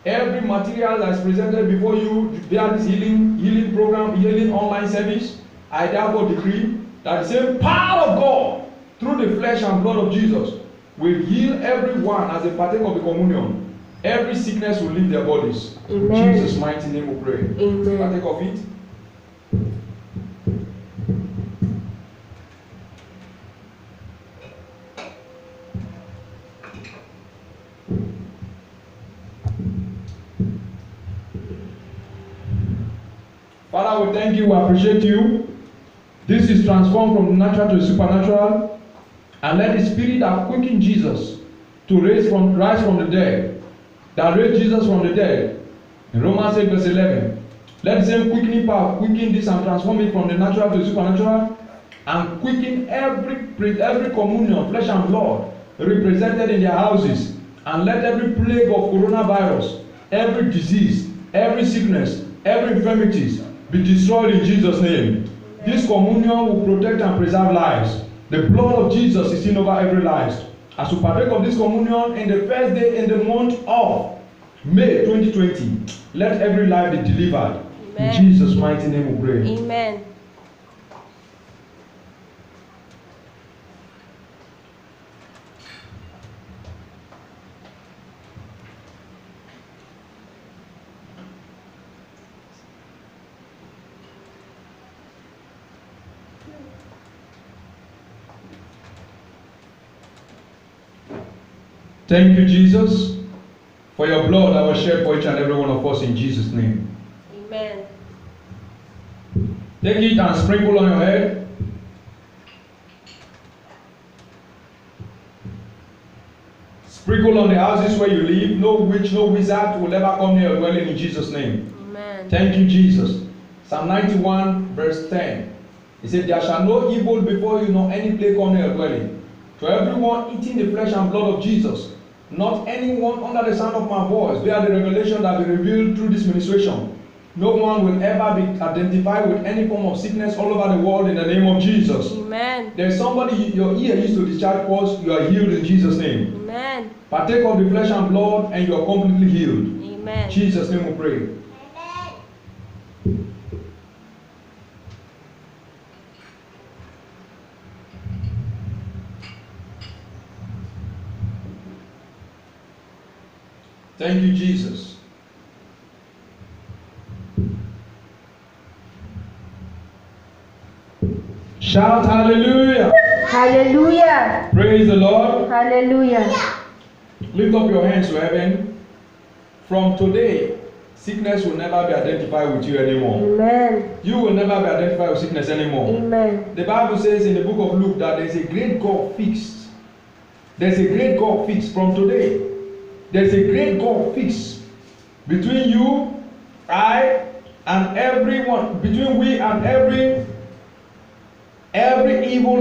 every material that is presented before you via this healing program, healing online service, I therefore decree that the same power of God through the flesh and blood of Jesus will heal everyone as they partake of the communion. Every sickness will leave their bodies. Amen. In Jesus' mighty name we pray. Amen. Partake of it. Father, we thank you, we appreciate you. This is transformed from the natural to the supernatural. And let the spirit that quickened Jesus to rise from the dead, that raised Jesus from the dead, in Romans 8 verse 11, let the same quickening power quicken this and transform it from the natural to the supernatural, and quicken every communion, flesh and blood, represented in their houses, and let every plague of coronavirus, every disease, every sickness, every infirmities be destroyed in Jesus' name. This communion will protect and preserve lives. The blood of Jesus is in over every life. As we partake of this communion in the first day in the month of May 2020, let every life be delivered. Amen. In Jesus' mighty name we pray. Amen. Thank you, Jesus, for your blood that was shed for each and every one of us in Jesus' name. Amen. Take it and sprinkle on your head. Sprinkle sprinkle on the houses where you live. No witch, no wizard will ever come near your dwelling in Jesus' name. Amen. Thank you, Jesus. Psalm 91, verse 10. He said, there shall no evil before you, nor any plague come near your dwelling. To everyone eating the flesh and blood of Jesus, not anyone under the sound of my voice, bear the revelation that will be revealed through this ministration. No one will ever be identified with any form of sickness all over the world in the name of Jesus. Amen. There's somebody, your ear used to discharge pulse, you are healed in Jesus' name. Amen. Partake of the flesh and blood and you are completely healed. Amen. In Jesus' name we pray. Thank you, Jesus. Shout hallelujah. Hallelujah. Praise the Lord. Hallelujah. Lift up your hands to heaven. From today, sickness will never be identified with you anymore. Amen. You will never be identified with sickness anymore. Amen. The Bible says in the book of Luke that there's a great gulf fixed. There's a great gulf fixed from today. There's a great gulf fixed between you, I, and everyone, between we and every evil